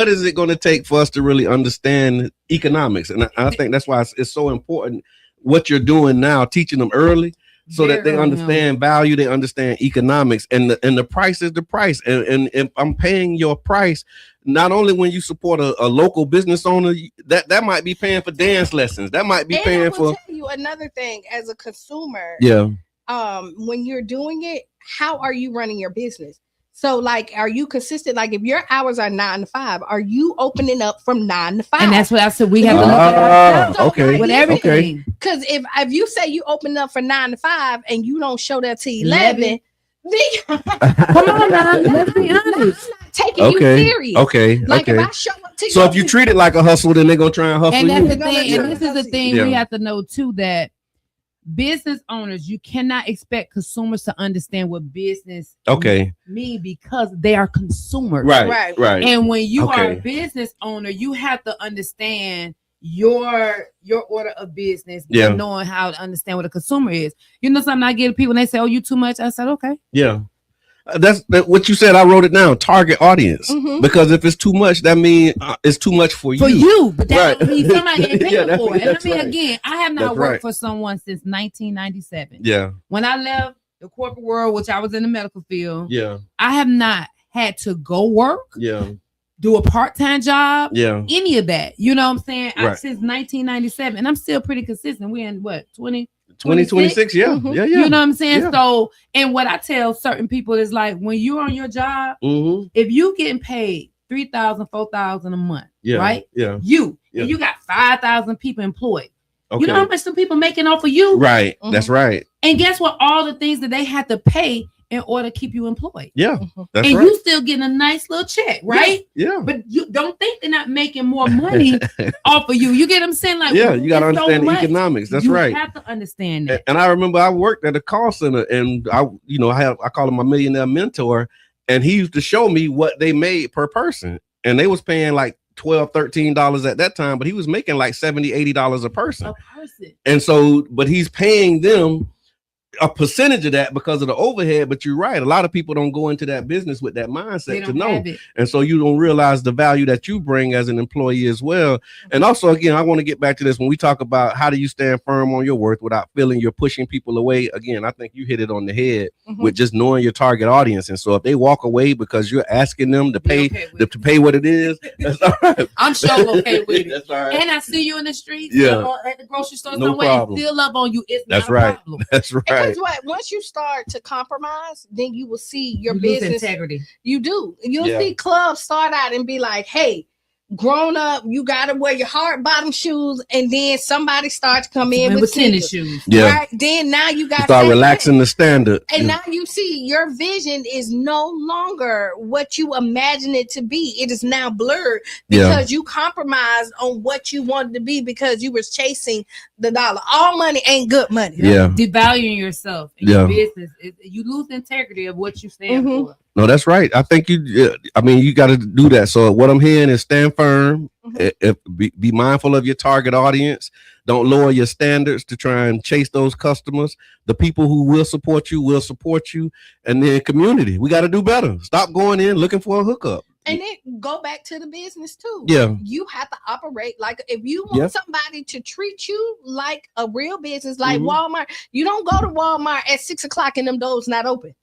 is it going to take for us to really understand economics? And I think that's why it's so important what you're doing now, teaching them early, so that they understand value, they understand economics, and the price is the price. And if I'm paying your price, not only when you support a local business owner, that might be paying for dance lessons. That might be paying for. Tell you another thing as a consumer. Yeah. When you're doing it, how are you running your business? So, like, are you consistent? Like, if your hours are 9 to 5, are you opening up from 9 to 5? And that's what I said. We have to look at ourselves with everything. Because if you say you open up for 9 to 5 and you don't show that to 11, come on now, let's be honest. I'm not taking you serious. Like, if I show up to you. So if you treat it like a hustle, then they're gonna try and hustle and that's you. the thing. And this is the thing we have to know too, that business owners, you cannot expect consumers to understand what business mean, because they are consumers. Right. And when you are a business owner, you have to understand your order of business, knowing how to understand what a consumer is. You know something I get people and they say, oh, you too much. I said, okay. Yeah. That's what you said. I wrote it down. Target audience. Because if it's too much, that means it's too much for you. For you, but that means somebody ain't paying for it. And I mean, right. again, I have not worked for someone since 1997. Yeah. When I left the corporate world, which I was in the medical field, I have not had to go work. Do a part-time job, any of that. You know what I'm saying? Since 1997, and I'm still pretty consistent. We're in what, 2026? Yeah. You know what I'm saying? Yeah. So, and what I tell certain people is like, when you're on your job, if you getting paid $3,000, $4,000 a month, right? Yeah. You got 5,000 people employed. Okay. You know how much some people making off of you? Right. That's right. And guess what? All the things that they had to pay in order to keep you employed. Yeah. That's and right. you still getting a nice little check, right? Yeah. But you don't think they're not making more money off of you. You get what I'm saying? Like, yeah, you got to understand so the economics. That's right. You have to understand that. And I remember I worked at a call center, and I call him my millionaire mentor, and he used to show me what they made per person, and they was paying like $12, $13 at that time, but he was making like $70, $80 a person. And so, but he's paying them a percentage of that because of the overhead. But you're right, a lot of people don't go into that business with that mindset to know, and so you don't realize the value that you bring as an employee as well. And also, again, I want to get back to this when we talk about how do you stand firm on your worth without feeling you're pushing people away. Again, I think you hit it on the head with just knowing your target audience. And so if they walk away because you're asking them to pay to pay what it is, that's all right. I'm sure okay with it. That's all right. And I see you in the streets, at the grocery store, No somewhere, problem. and still love on you. It's That's not right. a problem. That's right. Because what? Once you start to compromise, then you will see your You lose business integrity. You do. You'll see clubs start out and be like, "Hey, grown up, you gotta wear your hard bottom shoes," and then somebody starts to come in with tennis shoes. Yeah. Right? Then now you got Start relaxing the standard. and now you see your vision is no longer what you imagine it to be. It is now blurred because you compromised on what you wanted to be because you was chasing the dollar. All money ain't good money. Yeah. Devaluing yourself and your business. You lose integrity of what you stand for. No, that's right. I think you got to do that. So what I'm hearing is stand firm, be mindful of your target audience. Don't lower your standards to try and chase those customers. The people who will support you. And then community, we got to do better. Stop going in looking for a hookup. And then go back to the business too. Yeah. You have to operate like if you want somebody to treat you like a real business, like Walmart, you don't go to Walmart at 6:00 and them doors not open.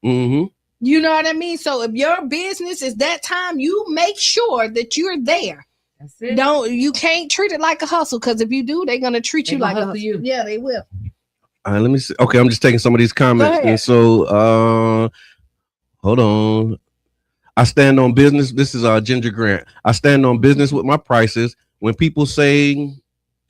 You know what I mean? So if your business is that time, you make sure that you're there. That's it. You can't treat it like a hustle, because if you do, they're gonna treat you like a hustle. Yeah, they will. All right, let me see. Okay, I'm just taking some of these comments. And so hold on. I stand on business. This is Ginger Grant. I stand on business with my prices. When people say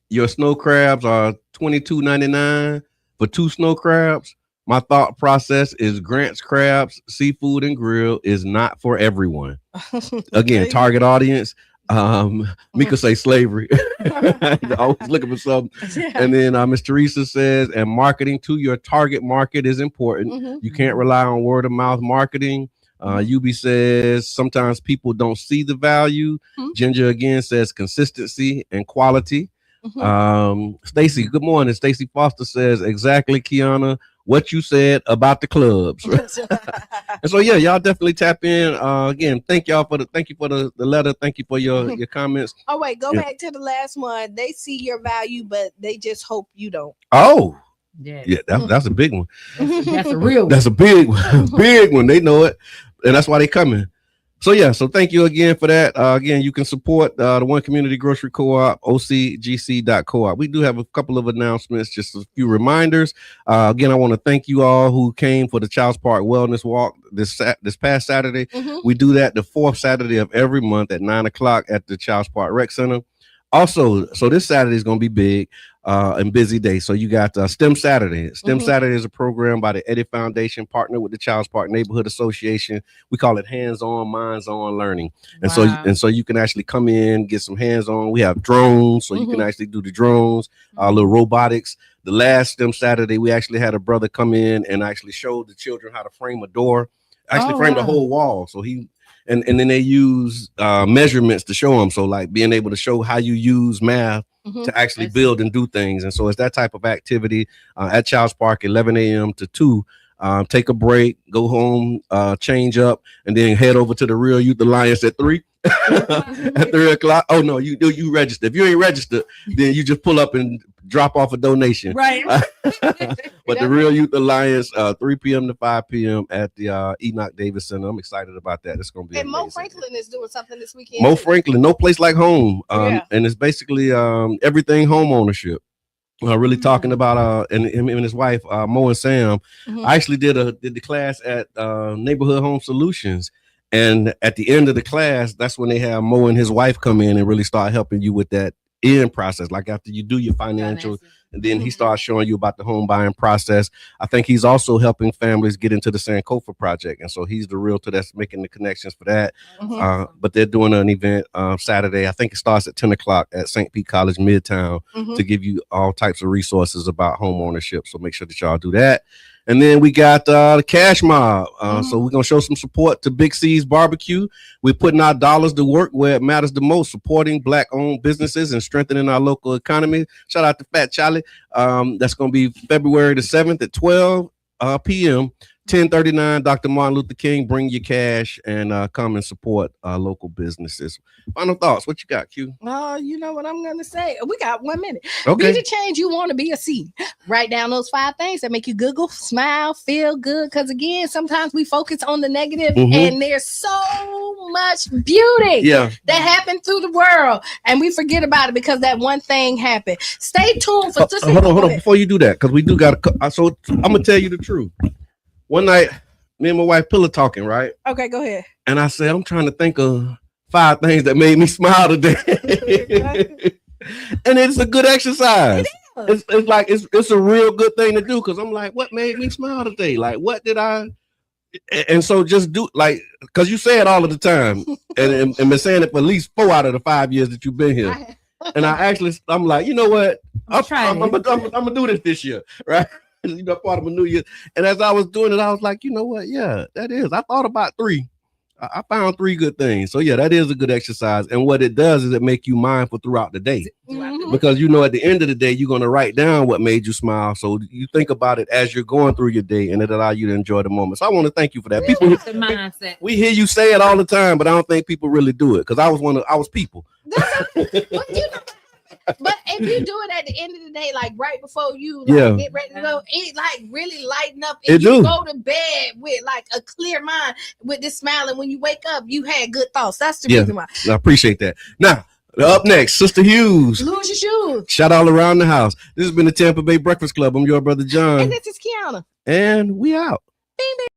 your snow crabs are $22.99 for 2 snow crabs, my thought process is Grant's Crabs, Seafood and Grill is not for everyone. Again, target audience. Mika say slavery. Always looking for something. And then Miss Teresa says, and marketing to your target market is important. You can't rely on word of mouth marketing. UB says sometimes people don't see the value. Ginger again says consistency and quality. Stacy, good morning. Stacy Foster says exactly, Qiana, what you said about the clubs. And so y'all definitely tap in. Again, thank you for the letter. Thank you for your comments. Oh wait, go back to the last one. They see your value, but they just hope you don't. Oh, yeah, that's a big one. That's a real one. That's a big one. Big one. They know it, and that's why they coming. So thank you again for that. Again, you can support the One Community Grocery Co-op, ocgc.coop. We do have a couple of announcements, just a few reminders. Again, I want to thank you all who came for the Childs Park Wellness Walk this past Saturday. We do that the 4th Saturday of every month at 9:00 at the Childs Park Rec Center. Also, so this Saturday is going to be big and busy day. So you got STEM Saturday. STEM Saturday is a program by the Eddie Foundation, partnered with the Childs Park Neighborhood Association. We call it hands-on, minds-on learning. And so you can actually come in, get some hands-on. We have drones, so you can actually do the drones, little robotics. The last STEM Saturday, we actually had a brother come in and actually show the children how to frame a door, frame the whole wall. So and then they use measurements to show them. So like being able to show how you use math to actually build and do things. And so it's that type of activity at Childs Park, 11 a.m. to 2. Take a break, go home, change up, and then head over to the Real Youth Alliance at 3. At 3 o'clock. Oh no, you register. If you ain't registered, then you just pull up and drop off a donation. Right. But the Real Youth Alliance, 3 p.m. to 5 p.m. at the Enoch Davis Center. I'm excited about that. It's gonna be amazing. Mo Franklin is doing something this weekend. Mo Franklin, no place like home. And it's basically everything home ownership. Really talking about and him and his wife, Mo and Sam. I actually did the class at Neighborhood Home Solutions. And at the end of the class, that's when they have Mo and his wife come in and really start helping you with that end process, like after you do your financial, and then he starts showing you about the home buying process. I think he's also helping families get into the Sankofa project, and so he's the realtor that's making the connections for that. But they're doing an event Saturday. I think it starts at 10 o'clock at St.Pete College Midtown to give you all types of resources about home ownership. So make sure that y'all do that. And then we got the Cash Mob. So we're going to show some support to Big C's Barbecue. We're putting our dollars to work where it matters the most, supporting Black-owned businesses and strengthening our local economy. Shout out to Fat Charlie. That's going to be February the 7th at 12 p.m. 1039 Dr. Martin Luther King. Bring your cash and come and support local businesses. Final thoughts. What you got, Q? You know what I'm going to say? We got 1 minute. Okay. Be the change you want to be a C. Write down those 5 things that make you giggle, smile, feel good. Because again, sometimes we focus on the negative and there's so much beauty that happened through the world. And we forget about it because that one thing happened. Stay tuned for hold on. Before you do that, because we do got to. So I'm going to tell you the truth. One night, me and my wife pillow talking, right? Okay, go ahead. And I said, I'm trying to think of 5 things that made me smile today. And it's a good exercise. It's like it's a real good thing to do, because I'm like, what made me smile today? Like, what did I? And so just do, like, because you say it all of the time, and been saying it for at least 4 out of the 5 years that you've been here. And I'm like, you know what? I'm gonna do this year, right? You know, part of a new year. And as I was doing it, I was like, you know what? Yeah, that is. I thought about 3. I found 3 good things. So yeah, that is a good exercise. And what it does is it make you mindful throughout the day, because you know at the end of the day you're going to write down what made you smile. So you think about it as you're going through your day, and it allow you to enjoy the moment. So I want to thank you for that. People, mindset. We hear you say it all the time, but I don't think people really do it, because I was people. But if you do it at the end of the day, like right before you get ready to go, it like really lighten up, and you go to bed with like a clear mind, with this smile, and when you wake up, you had good thoughts. That's the reason why. I appreciate that. Now, up next, Sister Hughes. Lose your shoes. Shout all around the house. This has been the Tampa Bay Breakfast Club. I'm your brother John. And this is Qiana. And we out. Bing, bing.